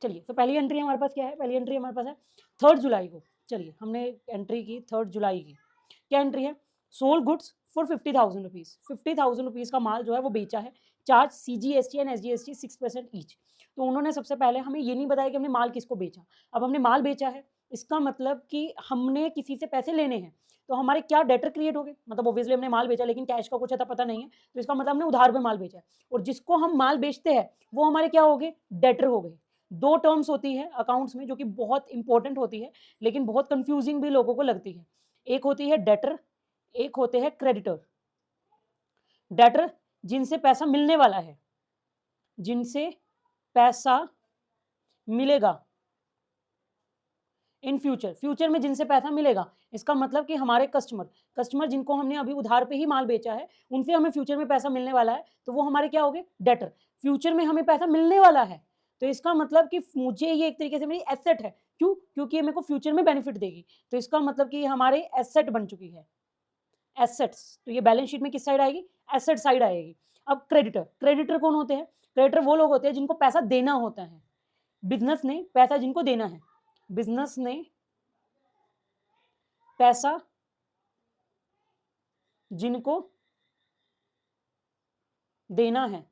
चलिए, तो पहली एंट्री हमारे पास क्या है? पहली एंट्री हमारे पास है 3 जुलाई को। चलिए, हमने एंट्री की 3 जुलाई की। क्या एंट्री है? Sold goods for 50,000 rupees. 50,000 rupees का माल जो है वो बेचा है। Charge CGST and SGST 6% each. तो उन्होंने सबसे पहले हमें ये नहीं बताया कि हमने माल किसको बेचा। अब हमने माल बेचा है, इसका मतलब कि हमने किसी से पैसे लेने हैं, तो हमारे क्या डेटर क्रिएट हो गए। मतलब ऑब्वियसली हमने माल बेचा लेकिन कैश का कुछ अता पता नहीं है, तो इसका मतलब हमने उधार पे माल बेचा है, और जिसको हम माल बेचते हैं वो हमारे क्या हो गए? डेटर हो गए। 2 टर्म्स होती है अकाउंट्स में जो कि बहुत इंपॉर्टेंट होती है, लेकिन बहुत कंफ्यूजिंग भी लोगों को लगती है। एक होती है डेटर, एक होते हैं क्रेडिटर। डेटर जिनसे पैसा मिलने वाला है, जिनसे पैसा मिलेगा इन फ्यूचर में जिनसे पैसा मिलेगा, इसका मतलब कि हमारे कस्टमर जिनको हमने अभी उधार पे ही माल बेचा है, उनसे हमें फ्यूचर में पैसा मिलने वाला है, तो वो हमारे क्या हो गए? डेटर। फ्यूचर में हमें पैसा मिलने वाला है, तो इसका मतलब कि मुझे ये एक तरीके से मेरी एसेट है। क्यों? क्योंकि ये मेरे को फ्यूचर में बेनिफिट देगी, तो इसका मतलब कि हमारे एसेट बन चुकी है, एसेट्स। तो ये बैलेंस शीट में किस साइड आएगी? एसेट साइड आएगी। अब क्रेडिटर कौन होते हैं? क्रेडिटर वो लोग होते हैं जिनको पैसा देना होता है। बिजनेस ने पैसा जिनको देना है, बिजनेस ने पैसा जिनको देना है,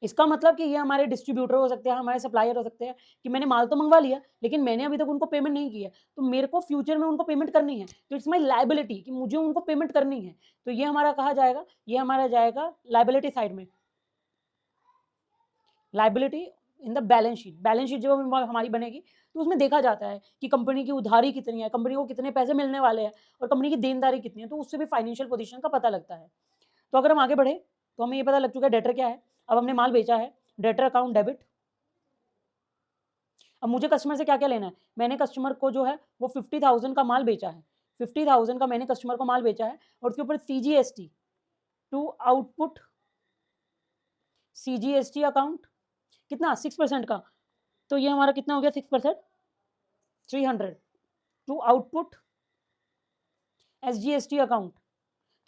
इसका मतलब कि ये हमारे डिस्ट्रीब्यूटर हो सकते हैं, हमारे सप्लायर हो सकते हैं कि मैंने माल तो मंगवा लिया लेकिन मैंने अभी तक उनको पेमेंट नहीं किया, तो मेरे को फ्यूचर में उनको पेमेंट करनी है, तो इट्स माय लायबिलिटी कि मुझे उनको पेमेंट करनी है। तो ये हमारा कहा जाएगा, ये हमारा जाएगा लायबिलिटी साइड में। Liability in the balance sheet, balance sheet जब हमारी बनेगी तो उसमें देखा जाता है कि कंपनी की उधारी कितनी है, कंपनी को कितने पैसे मिलने वाले हैं और कंपनी की देनदारी कितनी है, तो उससे भी फाइनेंशियल पोजीशन का पता लगता है। तो अगर हम आगे बढ़े तो हमें ये पता लग चुका है डेटर क्या है। अब हमने माल बेचा है, डेटर अकाउंट डेबिट। अब मुझे कस्टमर से क्या-क्या लेना है, मैंने कस्टमर को जो है वो 50,000 का माल बेचा है, 50,000 का मैंने कस्टमर को माल बेचा है और उसके ऊपर CGST to output, CGST account कितना 6% का, तो ये हमारा कितना हो गया 6%, 300 टू आउटपुट एसजीएसटी अकाउंट।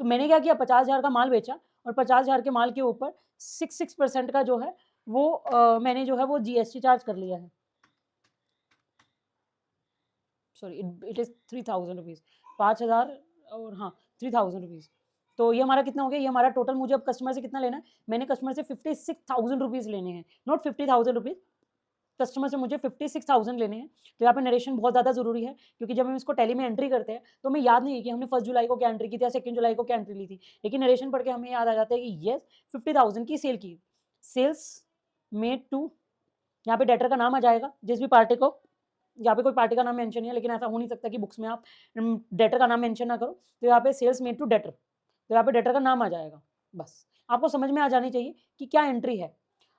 तो मैंने क्या किया 50,000 का माल बेचा और 50,000 के माल के ऊपर 6% का जो है वो मैंने जो है वो जीएसटी चार्ज कर लिया है। सॉरी इट इज 3,000 रुपीज़, 5,000 और हाँ 3,000 रुपीज़। तो ये हमारा कितना हो गया, ये हमारा टोटल मुझे अब कस्टमर से कितना लेना है, मैंने कस्टमर से 56,000 रुपीज़ लेने हैं, नॉट 50,000 रुपीज़। कस्टमर से मुझे 56,000 लेने हैं। तो यहाँ पे नरेशन बहुत ज़्यादा ज़रूरी है क्योंकि जब हम इसको टैली में एंट्री करते हैं तो हमें याद नहीं है कि हमने 1 जुलाई को क्या एंट्री की थी या 2 जुलाई को क्या एंट्री ली थी। लेकिन नरेशन पढ़ के हमें याद आ जाता है कि येस 50,000 की सेल की, सेल्स मेड टू, यहाँ पे डेटर का नाम आ जाएगा जिस भी पार्टी को, यहाँ पे कोई पार्टी का नाम मेंशन नहीं है लेकिन ऐसा हो नहीं सकता कि बुक्स में आप डेटर का नाम मेंशन ना करो, तो यहाँ पे सेल्स मेड टू डेटर, तो यहाँ पे डेटर का नाम आ जाएगा। बस आपको समझ में आ जानी चाहिए कि क्या एंट्री है।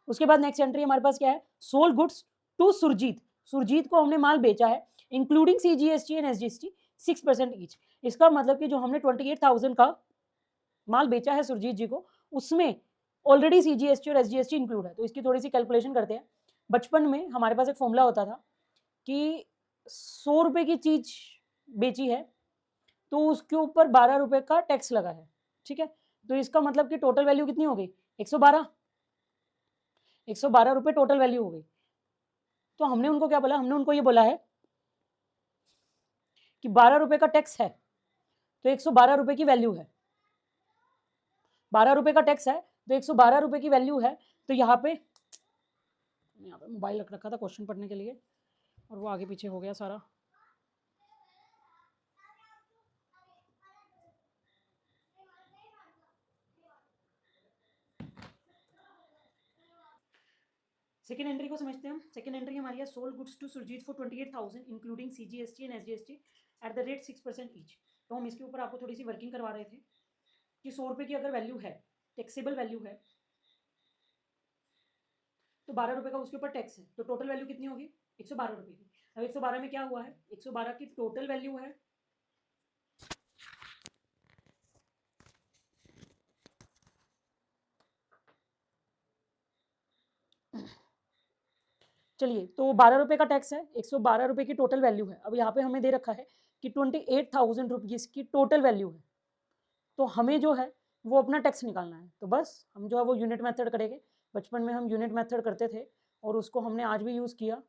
उसके बाद नेक्स्ट एंट्री हमारे पास क्या है, sold goods to Surjit, Surjit को हमने माल बेचा है including CGST and SGST 6% each. इसका मतलब कि जो हमने 28,000 का माल बेचा है सुरजीत जी को, उसमें ऑलरेडी सीजीएसटी और एसजीएसटी इंक्लूड है। तो इसकी थोड़ी सी कैलकुलेशन करते हैं। बचपन में हमारे पास एक फॉर्मूला होता था कि 100 रुपए की चीज बेची है तो उसके ऊपर 12 रुपए का टैक्स लगा है, ठीक है। तो इसका मतलब कि टोटल वैल्यू कितनी हो गई, 112, 112 रुपए टोटल वैल्यू हो गई। तो हमने उनको क्या बोला, हमने उनको ये बोला है कि 12 रुपए का टैक्स है तो 112 रुपए की वैल्यू है, 12 रुपए का टैक्स है तो 112 रुपए की वैल्यू है। तो यहाँ पे मोबाइल रख रखा था क्वेश्चन पढ़ने के लिए और वो आगे पीछे हो गया सारा। सेकेंड एंट्री को समझते हैं हम। सेकेंड एंट्री हमारी है sold goods to Surjit for 28,000 including CGST and SGST at the rate 6% each. तो हम इसके ऊपर आपको थोड़ी सी वर्किंग करवा रहे थे कि 100 रुपए की अगर वैल्यू है, टैक्सेबल वैल्यू है, तो 12 रुपए का उसके ऊपर टैक्स है, तो टोटल वैल्यू कितनी होगी 112 रुपए की। अब 112 में क्या हुआ है, 112 की टोटल वैल्यू है, चलिए तो 12 रुपए का टैक्स है, 112 रुपए की टोटल वैल्यू है। अब यहाँ पे हमें दे रखा है कि 28,000 रुपीज़ की टोटल वैल्यू है, तो हमें जो है वो अपना टैक्स निकालना है। तो बस हम जो है वो यूनिट मेथड करेंगे। बचपन में हम यूनिट मेथड करते थे और उसको हमने आज भी यूज़ किया।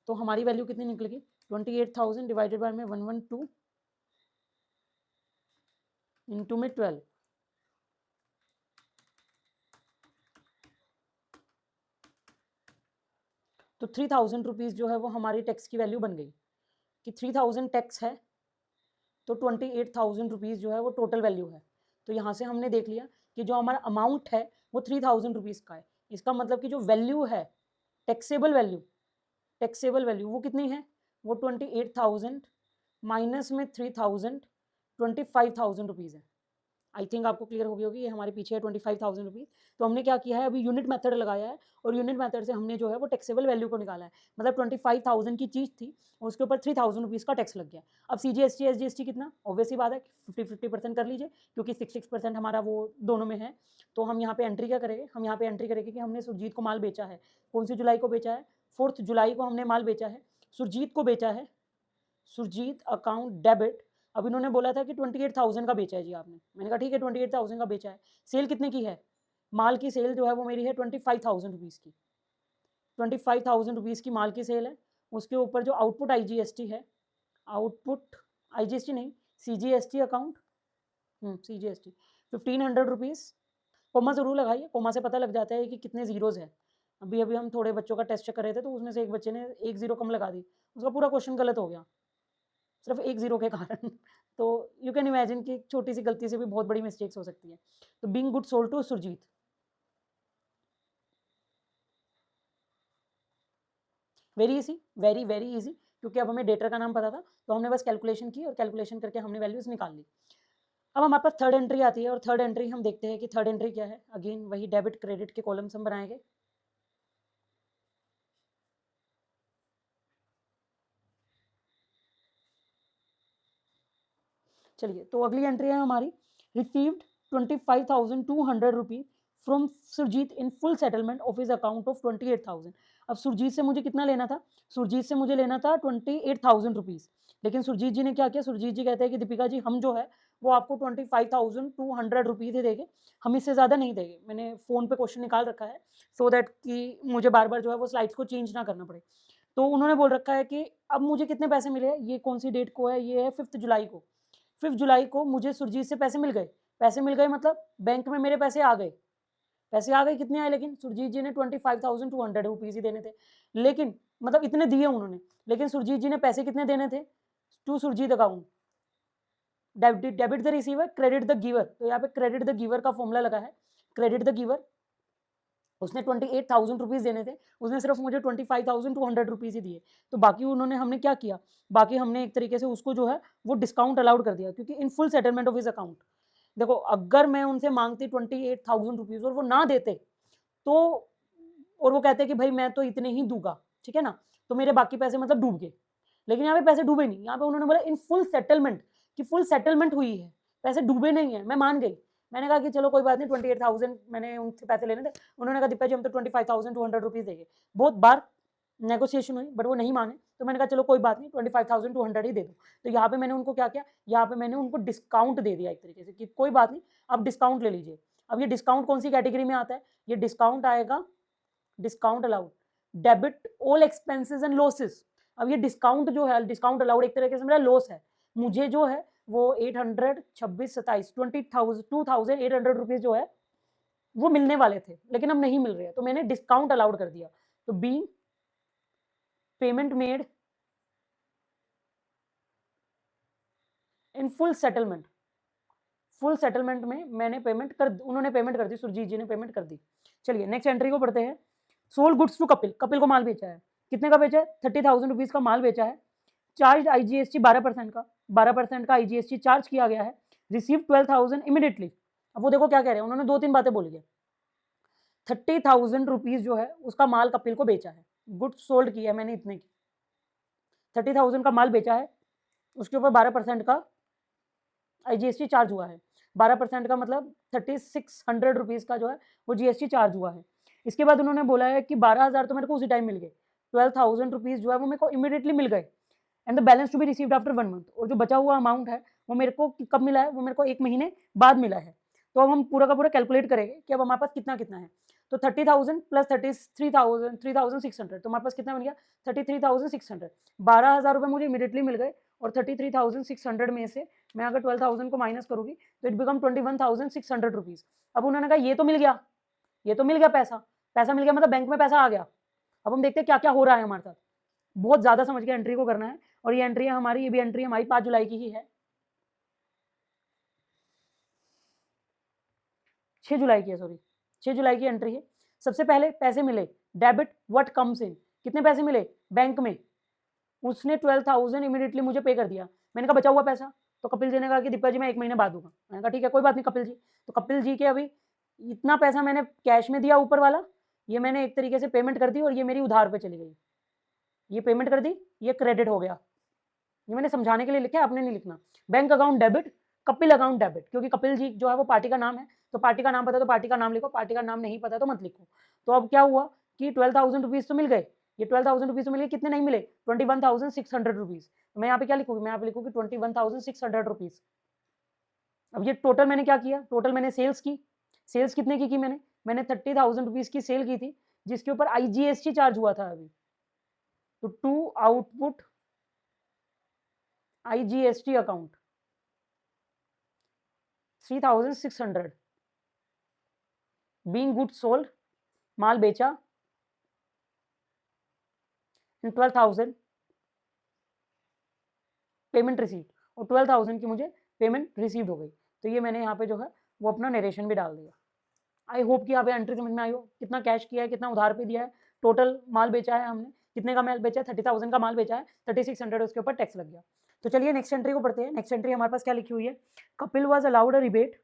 तो हमारी वैल्यू कितनी निकलेगी, 28,000 डिवाइडेड बाय में 112 इंटू में 12, तो 3,000 रुपीज़ जो है वो हमारी टैक्स की वैल्यू बन गई कि 3,000 टैक्स है तो 28,000 रुपीज़ जो है वो टोटल वैल्यू है। तो यहाँ से हमने देख लिया कि जो हमारा अमाउंट है वो 3,000 रुपीज़ का है। इसका मतलब कि जो वैल्यू है, टैक्सेबल वैल्यू, टैक्सेबल वैल्यू वो कितनी है, वो 28,000 माइनस में 3,000, 25,000 रुपीज़ है। आई थिंक आपको क्लियर हो गई होगी, ये हमारे पीछे है 25,000 रुपीज़। तो हमने क्या किया है, अभी यूनिट मेथड लगाया है और यूनिट मेथड से हमने जो है वो टैक्सेबल वैल्यू को निकाला है। मतलब 25,000 की चीज़ थी और उसके ऊपर 3,000 रुपीज़ का टैक्स लग गया। अब सीजीएसटी एसजीएसटी कितना, ऑब्वियसली बात है 50-50% कर लीजिए क्योंकि 6% हमारा वो दोनों में है। तो हम यहाँ पे एंट्री क्या करेंगे, हम यहाँ पे एंट्री करेंगे कि हमने सुरजीत को माल बेचा है। कौन सी जुलाई को बेचा है, 4 जुलाई को हमने माल बेचा है, सुरजीत को बेचा है, सुरजीत अकाउंट डेबिट। अब इन्होंने बोला था कि 28,000 का बेचा है जी आपने, मैंने कहा ठीक है 28,000 का बेचा है। सेल कितने की है, माल की सेल जो है वो मेरी है 25,000 रुपीज़ की, 25,000 रुपीज़ की माल की सेल है। उसके ऊपर जो आउटपुट आईजीएसटी है, आउटपुट आईजीएसटी नहीं CGST account, CGST 1,500 rupees comma जरूर लगाइए, कोमा से पता लग जाता है कि कितने जीरोज है। अभी अभी हम थोड़े बच्चों का टेस्ट चेक कर रहे थे, तो उसमें से एक बच्चे ने एक जीरो कम लगा दी, उसका पूरा क्वेश्चन गलत हो गया सिर्फ एक जीरो के कारण। तो यू कैन इमेजिन कि छोटी सी गलती से भी बहुत बड़ी मिस्टेक्स हो सकती है। तो being good sold to Surjit. Very easy, very very easy, क्योंकि अब हमें डेटर का नाम पता था, तो हमने बस कैलकुलेशन की और कैलकुलेशन करके हमने वैल्यूज निकाल ली। अब हमारे पास थर्ड एंट्री आती है, और थर्ड एंट्री हम देखते हैं कि थर्ड एंट्री क्या है। अगेन वही डेबिट क्रेडिट के कॉलम्स हम बनाएंगे। चलिए, तो अगली एंट्री है हमारी, received 25,200 rupees from Surjit in full settlement of his account of 28,000। अब सुरजीत से मुझे कितना लेना था? सुरजीत से मुझे लेना था 28,000 रुपीज। लेकिन सुरजीत जी ने क्या किया? सुरजीत जी कहते हैं कि दीपिका जी, हम जो है वो आपको 25,200 रुपीज ही देंगे, हम इससे ज्यादा नहीं देंगे। मैंने फोन पे क्वेश्चन निकाल रखा है सो दैट कि मुझे बार बार जो है वो स्लाइड्स को चेंज ना करना पड़े। तो उन्होंने बोल रखा है कि अब मुझे कितने पैसे मिले, ये कौन सी डेट को है, ये है 5 जुलाई को। 5 जुलाई को मुझे सुरजीत से पैसे मिल गए। पैसे मिल गए मतलब बैंक में मेरे पैसे आ गए। पैसे आ गए, कितने आए? लेकिन सुरजीत जी ने 25,200 रुपीज ही देने थे, लेकिन मतलब इतने दिए उन्होंने, लेकिन सुरजीत जी ने पैसे कितने देने थे? To Surjit account, debit the receiver, credit the giver. तो यहाँ पे क्रेडिट द गिवर का फॉर्मूला लगा है, क्रेडिट द गिवर। उसने 28,000 रुपीज देने थे, उसने सिर्फ मुझे 25,200 रुपीज ही दिए। तो बाकी उन्होंने, हमने क्या किया, बाकी हमने एक तरीके से उसको जो है वो डिस्काउंट अलाउड कर दिया, क्योंकि इन full settlement of his account. देखो, अगर मैं उनसे मांगती 28,000 रुपीज और वो ना देते, तो और वो कहते कि भाई मैं तो इतने ही दूंगा, ठीक है ना, तो मेरे बाकी पैसे मतलब डूब गए। लेकिन यहाँ पे पैसे डूबे नहीं, यहाँ पे उन्होंने बोला इन फुल सेटलमेंट, कि फुल सेटलमेंट हुई है, पैसे डूबे नहीं है। मैं मान गई, मैंने कहा कि चलो कोई बात नहीं, 28,000 मैंने उनसे पैसे लेने थे। उन्होंने कहा दीपा जी हम तो 25,200 रुपीज देंगे। बहुत बार नेगोशिएशन हुई, बट वो नहीं माने, तो मैंने कहा चलो कोई बात नहीं, 25,200 ही दे दो। तो यहाँ पे मैंने उनको क्या किया, यहाँ पे मैंने उनको डिस्काउंट दे दिया एक तरीके से, कि कोई बात नहीं, आप डिस्काउंट ले लीजिए। अब ये डिस्काउंट कौन सी कैटेगरी में आता है? ये डिस्काउंट आएगा discount allowed, debit all expenses and losses. अब ये डिस्काउंट जो है, डिस्काउंट अलाउड एक तरीके से मेरा लॉस है। मुझे जो है वो 800 26 27 2,800 रुपीज जो है वो मिलने वाले थे, लेकिन अब नहीं मिल रहे हैं, तो मैंने डिस्काउंट अलाउड कर दिया। तो being payment made in full settlement, full settlement में मैंने पेमेंट कर, उन्होंने पेमेंट कर दी, सुरजीत जी ने पेमेंट कर दी। चलिए नेक्स्ट एंट्री को पढ़ते हैं। Sold goods to Kapil, Kapil को माल बेचा है। कितने का बेचा है? 30,000 रुपीज का माल बेचा है। चार्ज आईजीएसटी 12% का, 12% का आईजीएसटी चार्ज किया गया है। Receive 12,000 immediately. अब वो देखो क्या कह रहे हैं, उन्होंने 2-3 बातें बोली है। 30,000 रुपीज जो है उसका माल कपिल को बेचा है, गुड सोल्ड किया है मैंने इतने की। 30,000 का माल बेचा है, उसके ऊपर 12% का आईजीएसटी चार्ज हुआ है। 12% का मतलब 3,600 रुपीज का जो है वो जीएसटी चार्ज हुआ है। इसके बाद उन्होंने बोला है कि 12,000 तो मेरे को उसी टाइम मिल गए, 12,000 रुपीज जो है वो मेरे को इमीडिएटली मिल गए, and the balance to be received after 1 month. और जो बचा हुआ अमाउंट है वो मेरे को कब मिला है? वो मेरे को 1 महीने बाद मिला है। तो अब हम पूरा का पूरा कैलकुलेट करेंगे कि अब हमारे पास कितना कितना है। तो 30,000 प्लस 33,000 3,600, तो हमारे पास कितना बन गया? 33,600। 12,000 रुपये मुझे इमीडिएटली मिल गए, और 33,600 में से मैं अगर 12,000 को माइनस करूंगी तो इट बिकम 21,600 रुपीज। अब उन्होंने कहा ये तो मिल गया, ये तो मिल गया पैसा, पैसा मिल गया मतलब बैंक में पैसा आ गया। अब हम देखते हैं क्या क्या हो रहा है हमारे साथ। बहुत ज्यादा समझ के एंट्री को करना है, और ये एंट्री है हमारी, ये भी एंट्री हमारी 5 जुलाई की ही है, 6 जुलाई की है, सॉरी 6 जुलाई की एंट्री है। सबसे पहले पैसे मिले, डेबिट व्हाट कम्स इन, कितने पैसे मिले बैंक में? उसने 12,000 इमीडिएटली मुझे पे कर दिया। मैंने कहा बचा हुआ पैसा, तो कपिल जी ने कहा कि दीपा जी मैं 1 महीने बाद दूंगा। मैंने कहा ठीक है कोई बात नहीं कपिल जी। तो कपिल जी के अभी इतना पैसा मैंने कैश में दिया ऊपर वाला, ये मैंने एक तरीके से पेमेंट कर दी, और ये मेरी उधार पे चली गई। ये पेमेंट कर दी, ये क्रेडिट हो गया। ये मैंने समझाने के लिए लिखा है, आपने नहीं लिखना। Bank account debit, Kapil account debit, क्योंकि कपिल जी जो है वो पार्टी का नाम है, तो पार्टी का नाम पता तो पार्टी का नाम लिखो, पार्टी का नाम नहीं पता तो मत लिखो। तो अब क्या हुआ कि 12,000 रुपीज तो मिल गए, ये 12,000 रुपीज तो मिल गए, कितने नहीं मिले? 21,600 रुपीज। मैं यहाँ पे क्या लिखूंगी? मैं यहाँ पे लिखूंगी 21,600 रुपीज। अब ये टोटल मैंने क्या किया? टोटल मैंने सेल्स की। सेल्स कितने की मैंने 30,000 रुपीज की सेल की थी, जिसके ऊपर आईजीएसटी चार्ज हुआ था अभी। तो to output IGST account 3,600, being goods sold, माल बेचा, एंड 12,000 पेमेंट रिसीव्ड, और 12,000 की मुझे पेमेंट रिसीव्ड हो गई। तो ये मैंने यहाँ पे जो है वो अपना नरेशन भी डाल दिया। आई होप कि यहाँ पे एंट्री समझ में आई हो, कितना कैश किया है, कितना उधार पे दिया है, टोटल माल बेचा है हमने, कितने का माल बेचा है, 30,000 का माल बेचा है, 3600 उसके ऊपर टैक्स लग गया। तो चलिए नेक्स्ट एंट्री को पढ़ते हैं। नेक्स्ट एंट्री हमारे पास क्या लिखी हुई है, Kapil was allowed a rebate,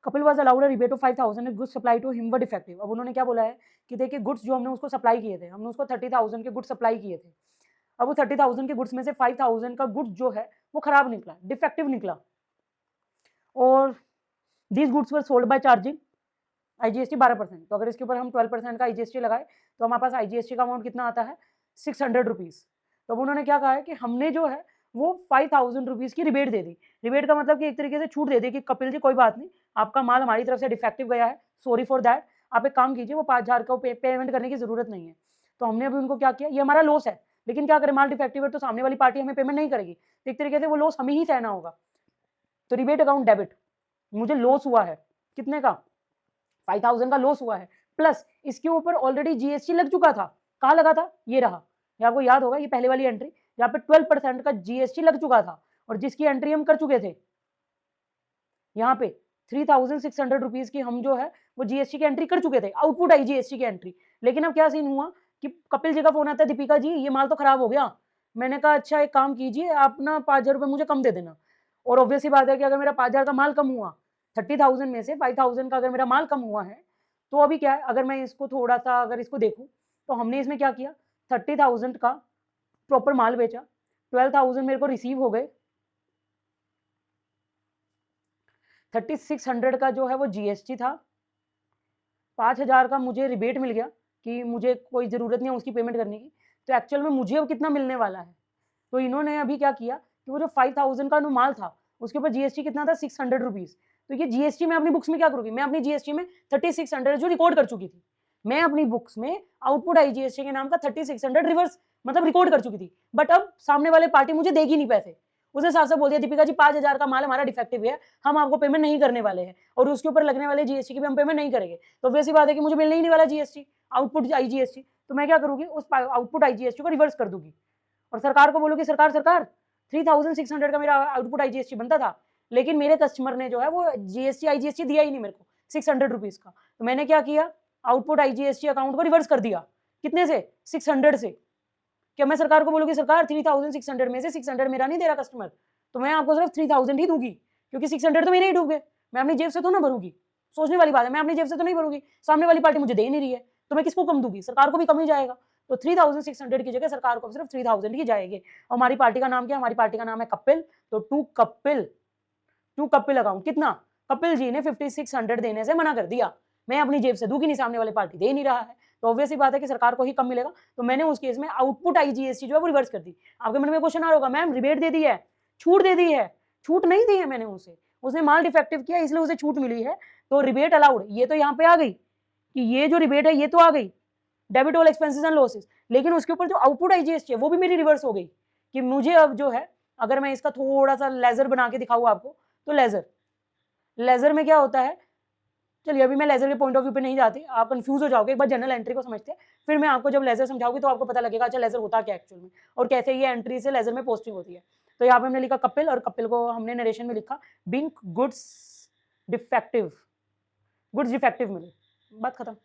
Kapil was allowed a rebate of 5,000 goods supply to him were defective. अब उन्होंने क्या बोला है कि देखिए गुड्स जो हमने उसको सप्लाई किए थे, हमने उसको 30,000 के गुड्स सप्लाई किए थे, अब वो 30,000 के गुड्स में से 5,000 का गुड्स जो है वो खराब निकला, डिफेक्टिव निकला, और these goods were sold by charging IGST 12%। तो अगर इसके ऊपर हम 12% का आईजीएसटी लगाए तो हमारे पास आईजीएसटी का अमाउंट कितना आता है, 600 रुपीज़। तो अब उन्होंने क्या कहा है कि हमने जो है वो 5,000 रुपीज़ की रिबेट दे दी। रिबेट का मतलब कि एक तरीके से छूट दे दी कि कपिल जी कोई बात नहीं, आपका माल हमारी तरफ से डिफेक्टिव गया है, सॉरी फॉर दैट, आप एक काम कीजिए, वो 5,000 का पेमेंट करने की जरूरत नहीं है। तो हमने अभी उनको क्या किया, ये हमारा लॉस है, लेकिन क्या करें, माल डिफेक्टिव है तो सामने वाली पार्टी हमें पेमेंट नहीं करेगी, तो एक तरीके से वो लॉस हमें ही सहना होगा। तो रिबेट अकाउंट डेबिट, मुझे लॉस हुआ है, कितने का, 5,000 का लॉस हुआ है, प्लस इसके ऊपर ऑलरेडी जीएसटी लग चुका था। कहाँ लगा था, ये रहा, ये आपको याद होगा, ये पहले वाली एंट्री, यहाँ पे 12% का जीएसटी लग चुका था, और जिसकी एंट्री हम कर चुके थे यहाँ पे 3,600 रुपीज की हम जो है वो जीएसटी की एंट्री कर चुके थे, आउटपुट आई जीएसटी की एंट्री। लेकिन अब क्या सीन हुआ कि कपिल जी का फोन आता है, दीपिका जी ये माल तो खराब हो गया। मैंने कहा अच्छा एक काम कीजिए, आप ना 5,000 रुपये मुझे कम दे देना। और ऑब्वियस ही बात है कि अगर मेरा 5,000 का माल कम हुआ, 30,000 में से 5,000 का अगर मेरा माल कम हुआ है, तो अभी क्या है, अगर मैं इसको थोड़ा सा अगर इसको देखूँ तो हमने इसमें क्या किया, 30,000 का प्रॉपर माल बेचा, 12,000 मेरे को रिसीव हो गए, 3600 का जो है वो जीएसटी था, 5,000 का मुझे रिबेट मिल गया कि मुझे कोई ज़रूरत नहीं है उसकी पेमेंट करने की। तो एक्चुअल में मुझे अब कितना मिलने वाला है, तो इन्होंने अभी क्या किया कि वो जो 5,000 का जो माल था उसके ऊपर जीएसटी कितना था, 600 रुपीज़। तो ये जीएसटी मैं अपनी बुक्स में क्या करूँगी, मैं अपनी जीएसटी में 3600 जो रिकॉर्ड कर चुकी थी, मैं अपनी बुक्स में आउटपुट आई जीएसटी के नाम का 3600 रिवर्स मतलब रिकॉर्ड कर चुकी थी। बट अब सामने वाले पार्टी मुझे देगी नहीं पैसे, उसने साफ साफ बोल दिया, दीपिका जी 5,000 का माल हमारा डिफेक्टिव है, हम आपको पेमेंट नहीं करने वाले हैं, और उसके ऊपर लगने वाले जीएसटी की भी हम पेमेंट नहीं करेंगे। तो वैसी बात है कि मुझे मिलने ही नहीं वाला जीएसटी, आउटपुट आई जीएसटी। तो मैं क्या करूँगी, उस आउटपुट आई जीएसटी को रिवर्स कर दूंगी, और सरकार को बोलूँगी, सरकार 3,600 का मेरा आउटपुट आई जीएसटी बनता था, लेकिन मेरे कस्टमर ने जो है वो जीएसटी आई जीएसटी दिया ही नहीं मेरे को 600 रुपीज़ का। तो मैंने क्या किया, आउटपुट आई जीएसटी अकाउंट को रिवर्स कर दिया, कितने से, 600 से। क्या मैं सरकार को बोलूँगी, सरकार 3,600 में से 600 मेरा नहीं दे रहा कस्टमर, तो मैं आपको सिर्फ 3,000 ही दूंगी, क्योंकि 600 तो मेरे ही डूब गए, मैं अपनी जेब से तो ना भरूंगी। सोचने वाली बात है, मैं अपनी जेब से तो नहीं भरूंगी, सामने वाली पार्टी मुझे दे नहीं रही है, तो मैं किसको कम दूंगी, सरकार को भी कम ही जाएगा। तो 3,600 की जगह सरकार को सिर्फ 3,000 ही जाएगी। हमारी पार्टी का नाम क्या है, हमारी पार्टी का नाम है कपिल। तो टू कपिल अकाउंट कितना, कपिल जी ने 5,600 देने से मना कर दिया, मैं अपनी जेब से दूंगी नहीं, सामने वाली पार्टी दे नहीं रहा है, तो ऑब्वियस ही बात है कि सरकार को ही कम मिलेगा। तो मैंने उस केस में आउटपुट आई जीएसटी जो है वो रिवर्स कर दी। आपके मन में क्वेश्चन आ रहा होगा, मैम रिबेट दे दी है, छूट दे दी है, छूट नहीं दी है मैंने उसे, उसने माल डिफेक्टिव किया इसलिए उसे छूट मिली है, तो रिबेट अलाउड, ये तो यहाँ पे आ गई कि ये जो रिबेट है ये तो आ गई, debit all expenses and losses, लेकिन उसके ऊपर जो आउटपुट आई जीएसटी है वो भी मेरी रिवर्स हो गई कि मुझे अब जो है, अगर मैं इसका थोड़ा सा लेजर बना के दिखाऊँ आपको, तो लेजर में क्या होता है, चलिए अभी मैं लेजर के पॉइंट ऑफ व्यू पे नहीं जाती, आप कंफ्यूज हो जाओगे, एक बार जनरल एंट्री को समझते हैं, फिर मैं आपको जब लेजर समझाऊंगी तो आपको पता लगेगा अच्छा लेजर होता क्या एक्चुअल में, और कैसे ये एंट्री से लेजर में पोस्टिंग होती है। तो यहाँ पे हमने लिखा कपिल, और कपिल को हमने नरेशन में लिखा बीइंग गुड्स डिफेक्टिव मिले, बात खत्म।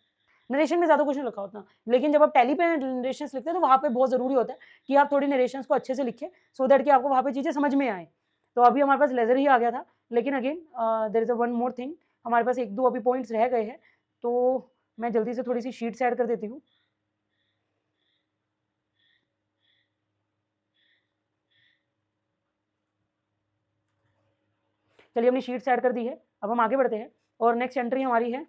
नरेशन में ज्यादा कुछ नहीं लिखा होता, लेकिन जब आप टैली पे नरेशन लिखते हैं तो वहाँ पे बहुत जरूरी होता है कि आप थोड़ी नरेशन को अच्छे से लिखें, सो दैट कि आपको वहाँ पे चीजें समझ में आए। तो अभी हमारे पास लेजर ही आ गया था, लेकिन again there is one more thing, हमारे पास एक दो अभी पॉइंट्स रह गए हैं, तो मैं जल्दी से थोड़ी सी शीट्स ऐड कर देती हूँ। चलिए हमने शीट्स ऐड कर दी है, अब हम आगे बढ़ते हैं, और नेक्स्ट एंट्री हमारी है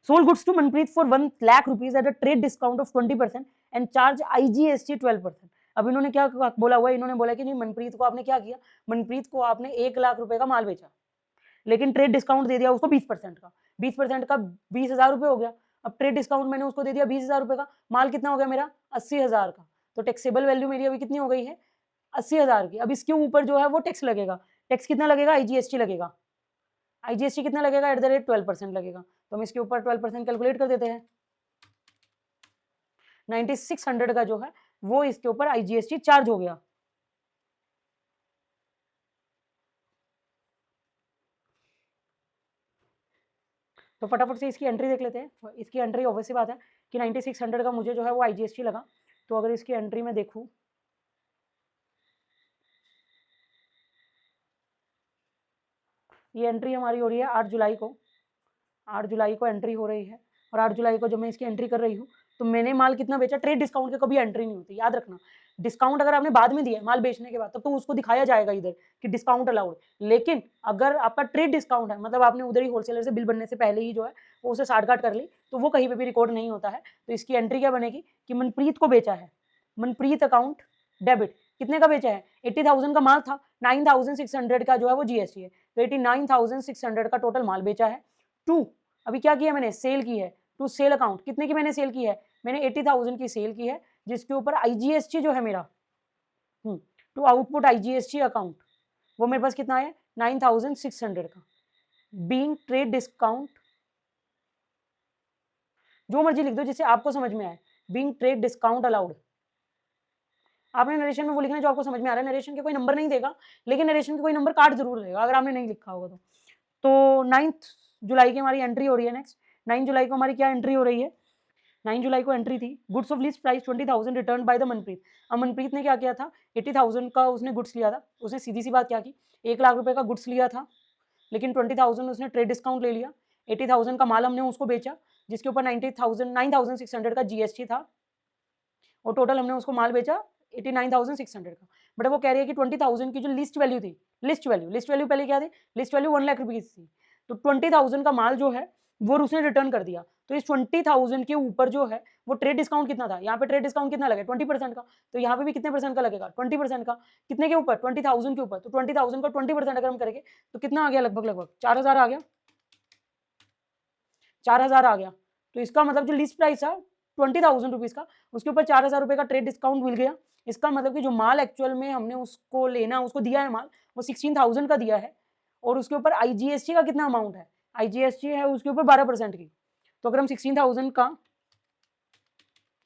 sold goods to Manpreet for 1 lakh rupees at a trade discount of 20% and charge IGST 12%। अब इन्होंने क्या बोला हुआ है, इन्होंने बोला कि नहीं, मनप्रीत को आपने क्या किया, मनप्रीत को आपने 1 लाख रुपए का माल बेचा, लेकिन ट्रेड डिस्काउंट दे दिया उसको 20% का, 20% का 20,000 रुपए हो गया। अब ट्रेड डिस्काउंट मैंने उसको दे दिया 20,000 रुपए का, माल कितना हो गया मेरा, 80,000 का, तो टैक्सेबल वैल्यू मेरी अभी कितनी हो गई है, 80,000 की। अब इसके ऊपर जो है वो टैक्स लगेगा, टैक्स कितना लगेगा, आईजीएसटी लगेगा, IGST कितना लगेगा, एट द रेट 12% लगेगा। तो हम इसके ऊपर 12% कैलकुलेट कर देते हैं। 9600 का जो है वो इसके ऊपर IGST चार्ज हो गया। तो फटाफट से इसकी एंट्री देख लेते हैं। इसकी एंट्री ऑब्वियस सी बात है कि 9600 का मुझे जो है वो IGST लगा। तो अगर इसकी एंट्री में देखूं, ये एंट्री हमारी हो रही है 8 जुलाई को। 8 जुलाई को एंट्री हो रही है, और 8 जुलाई को जब मैं इसकी एंट्री कर रही हूँ तो मैंने माल कितना बेचा, ट्रेड डिस्काउंट के कभी एंट्री नहीं होती, याद रखना। डिस्काउंट अगर आपने बाद में दिया है माल बेचने के बाद, तब तो उसको दिखाया जाएगा इधर कि डिस्काउंट अलाउड। लेकिन अगर आपका ट्रेड डिस्काउंट है, मतलब आपने उधर ही होलसेलर से बिल बनने से पहले ही जो है वो उसे साठ गांठ कर ली, तो वो कहीं पे भी रिकॉर्ड नहीं होता है। तो इसकी एंट्री क्या बनेगी कि मनप्रीत को बेचा है, मनप्रीत अकाउंट डेबिट, कितने का बेचा है, 80,000 का माल था, 9,600 का जो है वो GST है, तो 89,600 का टोटल माल बेचा है। टू अभी क्या किया मैंने, सेल की है। टू सेल अकाउंट, कितने की मैंने सेल की है, मैंने 80,000 की सेल की है, जिसके ऊपर IGST जो है मेरा, टू आउटपुट IGST अकाउंट, वो मेरे पास कितना है 9,600 का। बीइंग ट्रेड डिस्काउंट, जो मर्जी लिख दो जिससे आपको समझ में आए, बीइंग ट्रेड डिस्काउंट अलाउड। आपने नरेशन में वो लिखना जो आपको समझ में आ रहा है। नरेशन के कोई नंबर नहीं देगा, लेकिन नरेशन के कोई नंबर काट जरूर देगा अगर आपने नहीं लिखा होगा तो 9 जुलाई की हमारी एंट्री हो रही है। नेक्स्ट 9 जुलाई को हमारी क्या एंट्री हो रही है, 9 जुलाई को एंट्री थी, goods of list price 20,000 return by the Manpreet. अब मनप्रीत ने क्या किया था, 80,000 का उसने गुड्स लिया था। उसने सीधी सी बात क्या की, 1 लाख रुपए का गुड्स लिया था, लेकिन 20,000 उसने ट्रेड डिस्काउंट ले लिया। 80,000 का माल हमने उसको बेचा, जिसके ऊपर 9,600 का GST था, और टोटल हमने उसको माल बेचा 89,600 का। बट वो कह रही है कि 20,000 की जो लिस्ट वैल्यू थी, लिस्ट वैल्यू पहले क्या थी, लिस्ट वैल्यू 1 लाख रुपीज थी, तो 20,000 का माल जो है वो उसने रिटर्न कर दिया। तो इस 20,000 के ऊपर जो है वो ट्रेड डिस्काउंट कितना था, यहाँ पे ट्रेड डिस्काउंट कितना लगा 20% का, तो यहाँ पे भी कितने परसेंट का लगेगा 20% का। कितने के ऊपर, 20,000 के ऊपर। तो 20,000 का 20% अगर हम करेंगे तो कितना आ गया, लगभग 4,000 आ गया, 4,000 आ गया। तो इसका मतलब जो लिस्ट प्राइस था 20,000 रुपीज का, उसके ऊपर 4,000 रुपए का ट्रेड डिस्काउंट मिल गया। इसका मतलब कि जो माल एक्चुअल में हमने उसको लेना, उसको दिया है माल, वो 16,000 का दिया है, और उसके ऊपर IGST का कितना अमाउंट है, IGST है उसके ऊपर 12% की। तो अगर हम 16,000 का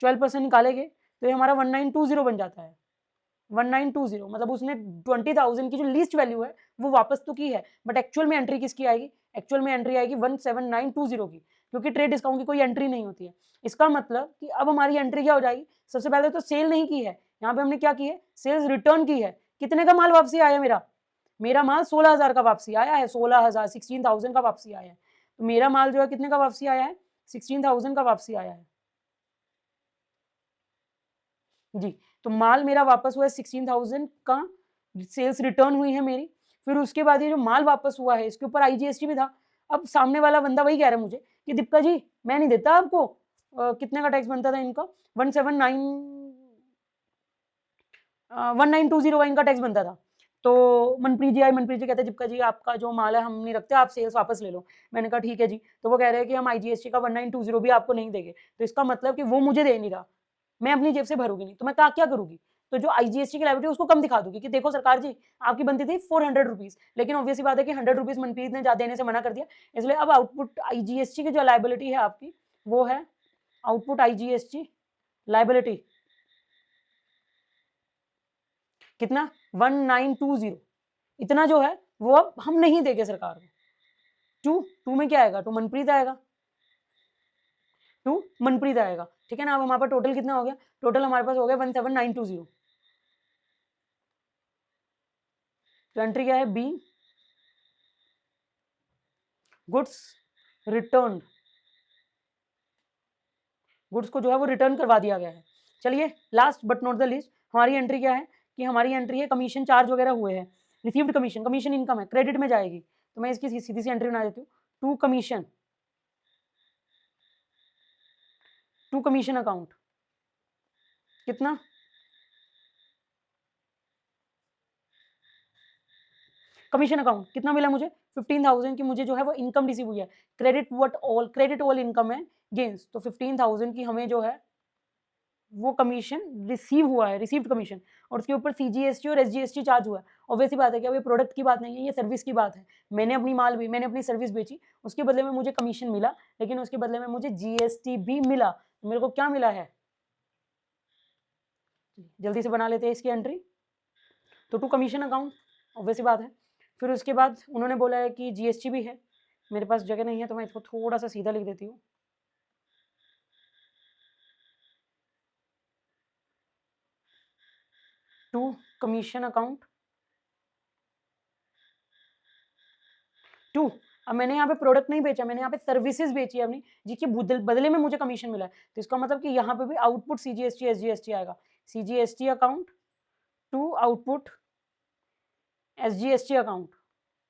12% निकालेंगे तो ये हमारा 1920 बन जाता है। 1920 मतलब उसने 20,000 की जो लिस्ट वैल्यू है वो वापस तो की है, बट एक्चुअल में एंट्री किसकी आएगी, एक्चुअल में एंट्री आएगी 17,920 की, क्योंकि ट्रेड डिस्काउंट की कोई एंट्री नहीं होती है। इसका मतलब कि अब हमारी एंट्री क्या हो जाएगी, सबसे पहले तो सेल नहीं की है, यहाँ पे हमने क्या की है, सेल्स रिटर्न की है। कितने का माल वापसी आया मेरा, मेरा माल 16,000 का वापसी आया है, 16,000 16,000 का वापसी आया है। तो मेरा माल जो है कितने का वापसी आया है, 16,000 का वापसी आया है जी। तो माल मेरा वापस हुआ है 16,000 का, सेल्स रिटर्न हुई है मेरी। फिर उसके बाद ये जो माल वापस हुआ है इसके ऊपर IGST भी था। अब सामने वाला बंदा वही कह रहा है मुझे कि दीपिका जी मैं नहीं देता आपको, कितने का टैक्स बनता था इनका, 1920 का इनका टैक्स बनता था। तो मनप्रीत जी कहते हैं दीपिका जी आपका जो माल है हम नहीं रखते, आप सेल्स वापस ले लो। मैंने कहा ठीक है जी। तो वो कह रहे हैं कि हम IGST का 1920 भी आपको नहीं देंगे। तो इसका मतलब कि वो मुझे दे नहीं रहा, मैं अपनी जेब से भरूंगी नहीं, तो मैं क्या करूंगी, तो जो IGST की लाइबिलिटी उसको कम दिखा दूंगी कि देखो सरकार जी आपकी बनती थी 400 रुपीज, लेकिन ऑब्वियसली बात है कि 100 रुपीज मनप्रीत ने ज्यादा देने से मना कर दिया, इसलिए अब आउटपुट IGST की जो लाइबिलिटी है आपकी वो है आउटपुट IGST लाइबिलिटी, कितना 1920। इतना जो है वो अब हम नहीं देंगे सरकार को। टू में क्या आएगा, टू मनप्रीत आएगा, टू मनप्रीत आएगा, ठीक है ना। अब हमारे पास टोटल कितना हो गया, टोटल हमारे पास हो गया 17,920। तो एंट्री क्या है, बी गुड्स रिटर्न, गुड्स को जो है वो रिटर्न करवा दिया गया है। चलिए last but not the least हमारी एंट्री क्या है, कि हमारी एंट्री है कमीशन चार्ज वगैरह हुए हैं, रिसीव्ड कमीशन, कमीशन इनकम है, क्रेडिट में जाएगी। तो मैं इसकी सीधी सी एंट्री बना देती हूँ, टू कमीशन अकाउंट, कितना, कमीशन अकाउंट कितना मिला मुझे 15,000 की मुझे जो है वो इनकम रिसीव हुई है, क्रेडिट ऑल इनकम है गेन्स। तो 15,000 की हमें जो है वो कमीशन रिसीव हुआ है, रिसीव्ड कमीशन, और उसके ऊपर सीजीएसटी और एसजीएसटी चार्ज हुआ है। ऑब्वियसली बात है कि अब ये प्रोडक्ट की बात नहीं है, ये सर्विस की बात है। मैंने अपनी सर्विस बेची, उसके बदले में मुझे कमीशन मिला, लेकिन उसके बदले में मुझे जीएसटी भी मिला। तो मेरे को क्या मिला है, जल्दी से बना लेते हैं इसकी एंट्री। तो टू कमीशन अकाउंट, ऑब्वियसली बात है। फिर उसके बाद उन्होंने बोला है कि जीएसटी भी है। मेरे पास जगह नहीं है तो मैं इसको थोड़ा सा सीधा लिख देती हूँ। टू कमीशन अकाउंट टू, अब मैंने यहाँ पे प्रोडक्ट नहीं बेचा, मैंने यहाँ पे सर्विसेज बेची है अपनी, जिसके बदले में मुझे कमीशन मिला है। तो इसका मतलब कि यहाँ पे भी आउटपुट सीजीएसटी एसजीएसटी आएगा। CGST account to output SGST account.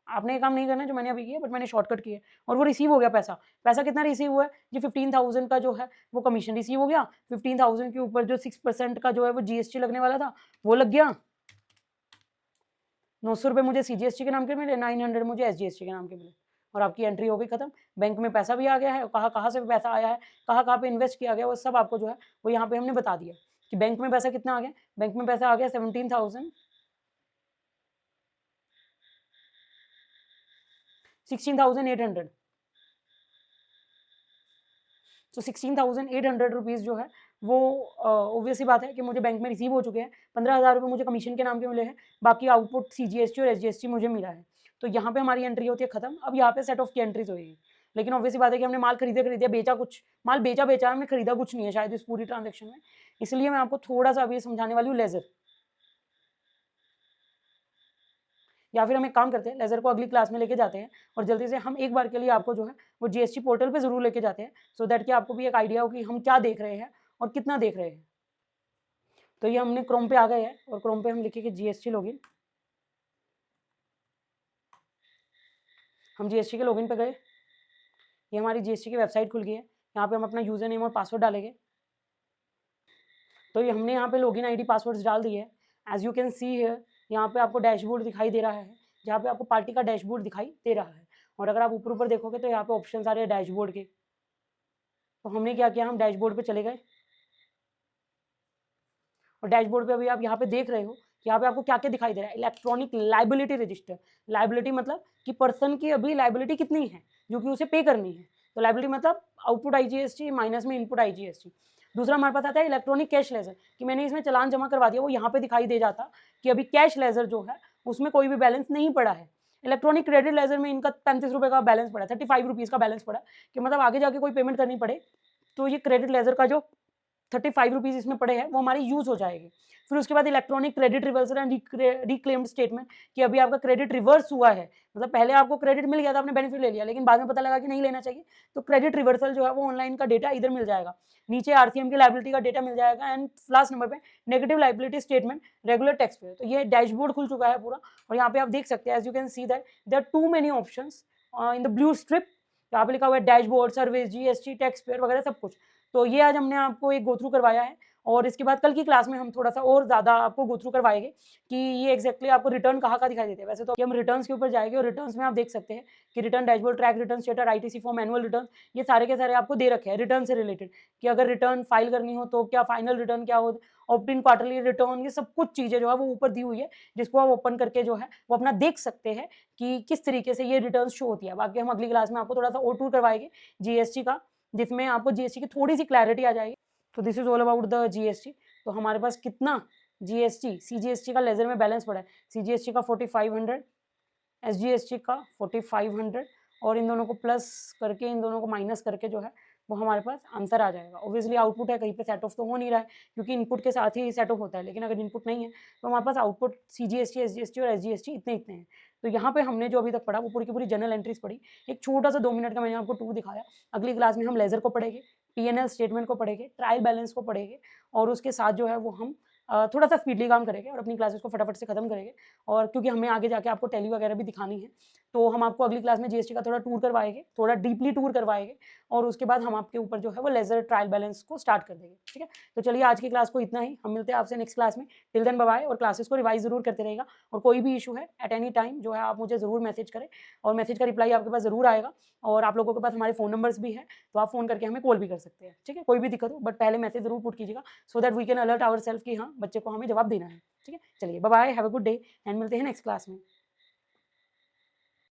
आपने ये काम नहीं करना जो मैंने अभी किया, बट मैंने शॉर्टकट किया और वो रिसीव हो गया पैसा। पैसा कितना रिसीव हुआ है जी, 15,000 का जो है वो कमीशन रिसीव हो गया। 15,000 के ऊपर जो 6% का जो है वो जीएसटी लगने वाला था वो लग गया। 900 रुपये मुझे सीजीएसटी के नाम के मिले, 900 मुझे एसजीएसटी के नाम के मिले, और आपकी एंट्री हो गई खत्म। बैंक में पैसा भी आ गया है, कहाँ से पैसा आया है, कहाँ पे इन्वेस्ट किया गया, वो सब आपको जो है वो यहाँ पे हमने बता दिया कि बैंक में पैसा कितना आ गया। बैंक में पैसा आ गया 16,800। तो 16,800 रुपीज़ जो है वो ऑब्वियसली बात है कि मुझे बैंक में रिसीव हो चुके हैं। 15,000 रुपये मुझे कमीशन के नाम के मिले हैं, बाकी आउटपुट सीजीएसटी और एसजीएसटी मुझे मिला है। तो यहाँ पे हमारी एंट्री होती है खत्म। अब यहाँ पे सेट ऑफ की एंट्रीज होगी, लेकिन ऑब्वियसली बात है कि हमने माल खरीदा बेचा कुछ, माल बेचा हमने खरीदा कुछ नहीं है शायद इस पूरी ट्रांजेक्शन में। इसलिए मैं आपको थोड़ा सा अभी समझाने वाली हूँ लेजर, या फिर हम एक काम करते हैं, लेजर को अगली क्लास में लेके जाते हैं और जल्दी से हम एक बार के लिए आपको जो है वो जीएसटी पोर्टल पे जरूर लेके जाते हैं, सो दैट कि आपको भी एक आइडिया हो कि हम क्या देख रहे हैं और कितना देख रहे हैं। तो ये हमने क्रोम पे आ गए हैं और क्रोम पे हम लिखेंगे जीएसटी लॉगिन। हम जीएसटी के लॉगिन पे गए, ये हमारी जीएसटी की वेबसाइट खुल गई है। यहाँ पे हम अपना यूजर नेम और पासवर्ड डालेंगे। तो ये हमने यहाँ पे लॉगिन आईडी पासवर्ड्स डाल दिए है। As you can see here, यहाँ पे आपको डैशबोर्ड दिखाई दे रहा है, जहाँ पे आपको पार्टी का डैशबोर्ड दिखाई दे रहा है। और अगर आप ऊपर देखोगे तो यहाँ पे ऑप्शन आ रहे हैं डैशबोर्ड के। तो हमने क्या किया, हम डैशबोर्ड पे चले गए और डैशबोर्ड पे अभी आप यहाँ पे देख रहे हो कि यहाँ पे आपको क्या क्या दिखाई दे रहा है। इलेक्ट्रॉनिक लाइबिलिटी रजिस्टर, लाइबिलिटी मतलब कि पर्सन की अभी लाइबिलिटी कितनी है जो कि उसे पे करनी है। तो लाइबिलिटी मतलब आउटपुट आईजीएसटी माइनस में इनपुट आईजीएसटी। दूसरा हमारे पास आता है इलेक्ट्रॉनिक कैश लेजर, कि मैंने इसमें चालान जमा करवा दिया, वो यहाँ पे दिखाई दे जाता कि अभी कैश लेजर जो है उसमें कोई भी बैलेंस नहीं पड़ा है। इलेक्ट्रॉनिक क्रेडिट लेजर में इनका 35 रुपये का बैलेंस पड़ा, 35 रुपीज़ का बैलेंस पड़ा, कि मतलब आगे जाके कोई पेमेंट करनी पड़े तो ये क्रेडिट लेजर का जो 35 रुपीज़ इसमें पड़े हैं वो हमारी यूज़ हो जाएगी। फिर उसके बाद electronic credit reversal and reclaimed statement, कि अभी आपका क्रेडिट रिवर्स हुआ है, मतलब पहले आपको क्रेडिट मिल गया था, आपने बेनिफिट ले लिया, लेकिन बाद में पता लगा कि नहीं लेना चाहिए, तो क्रेडिट रिवर्सल जो है वो ऑनलाइन का डेटा इधर मिल जाएगा। नीचे आरसीएम की लाइबिलिटी का डेटा मिल जाएगा, एंड लास्ट नंबर पे negative liability statement regular tax पे। तो ये डैशबोर्ड खुल चुका है पूरा, और यहाँ पे आप देख सकते हैं, as you can see that there are too many options in the blue strip. यहाँ पे लिखा हुआ है dashboard, service, GST, tax payer वगैरह सब कुछ। तो ये आज हमने आपको एक गो थ्रू करवाया है, और इसके बाद कल की क्लास में हम थोड़ा सा और ज़्यादा आपको गो थ्रू करवाएंगे कि ये एक्जैक्टली आपको रिटर्न कहाँ का दिखाई देते हैं। वैसे तो हम रिटर्न्स के ऊपर जाएंगे, और रिटर्न्स में आप देख सकते हैं कि return dashboard, track return, status, ITC form, annual return, ये सारे के सारे आपको दे रखे हैं रिटर्न से रिलेटेड, कि अगर रिटर्न फाइल करनी हो तो क्या फाइनल रिटर्न क्या हो, ऑप्ट-इन, क्वार्टरली रिटर्न, ये सब कुछ चीज़ें जो है वो ऊपर दी हुई है, जिसको आप ओपन करके जो है वो अपना देख सकते हैं कि किस तरीके से ये रिटर्न शो होती है। बाकी हम अगली क्लास में आपको थोड़ा सा और टूर करवाएंगे जीएसटी का, जिसमें आपको जीएसटी की थोड़ी सी क्लैरिटी आ जाएगी। तो this is all about the GST. तो हमारे पास कितना जीएसटी, सीजीएसटी का लेजर में बैलेंस पड़ा है, सीजीएसटी का 4500, एसजीएसटी का 4500, और इन दोनों को प्लस करके इन दोनों को माइनस करके जो है वो हमारे पास आंसर आ जाएगा। ऑब्वियसली आउटपुट है, कहीं पे सेट ऑफ तो हो नहीं रहा है, क्योंकि इनपुट के साथ ही सेट ऑफ होता है, लेकिन अगर इनपुट नहीं है तो हमारे पास आउटपुट सीजीएसटी, एसजीएसटी और एसजीएसटी इतने इतने हैं। तो यहाँ पे हमने जो अभी तक पढ़ा वो पूरी की पूरी जनरल एंट्रीज पढ़ी। एक छोटा सा 2 मिनट का मैंने आपको टूर दिखाया। अगली क्लास में हम लेजर को पढ़ेंगे, पीएनएल स्टेटमेंट को पढ़ेंगे, ट्रायल बैलेंस को पढ़ेंगे, और उसके साथ जो है वो हम थोड़ा सा स्पीडली काम करेंगे और अपनी क्लासेस को फटाफट से खत्म करेंगे। और क्योंकि हमें आगे जाके आपको टैली वगैरह भी दिखानी है, तो हम आपको अगली क्लास में जीएसटी का थोड़ा टूर करवाएंगे, थोड़ा डीपली टूर करवाएंगे, और उसके बाद हम आपके ऊपर जो है वो लेजर ट्रायल बैलेंस को स्टार्ट कर देंगे, ठीक है। तो चलिए आज की क्लास को इतना ही, हम मिलते हैं आपसे नेक्स्ट क्लास में। टिल देन बाय बाय, और क्लासेस को रिवाइज जरूर करते रहेगा, और कोई भी इशू है एट एनी टाइम जो है आप मुझे जरूर मैसेज करें, और मैसेज का रिप्लाई आपके पास जरूर आएगा, और आप लोगों के पास हमारे फ़ोन नंबर्स भी हैं, तो आप फ़ोन करके हमें कॉल भी कर सकते हैं, ठीक है। कोई भी दिक्कत हो बट पहले मैसेज जरूर पुट कीजिएगा, so that we can alert our self कि हाँ बच्चे को हमें जवाब देना है, ठीक है। चलिए bye bye, have a good day, and मिलते हैं नेक्स्ट क्लास में।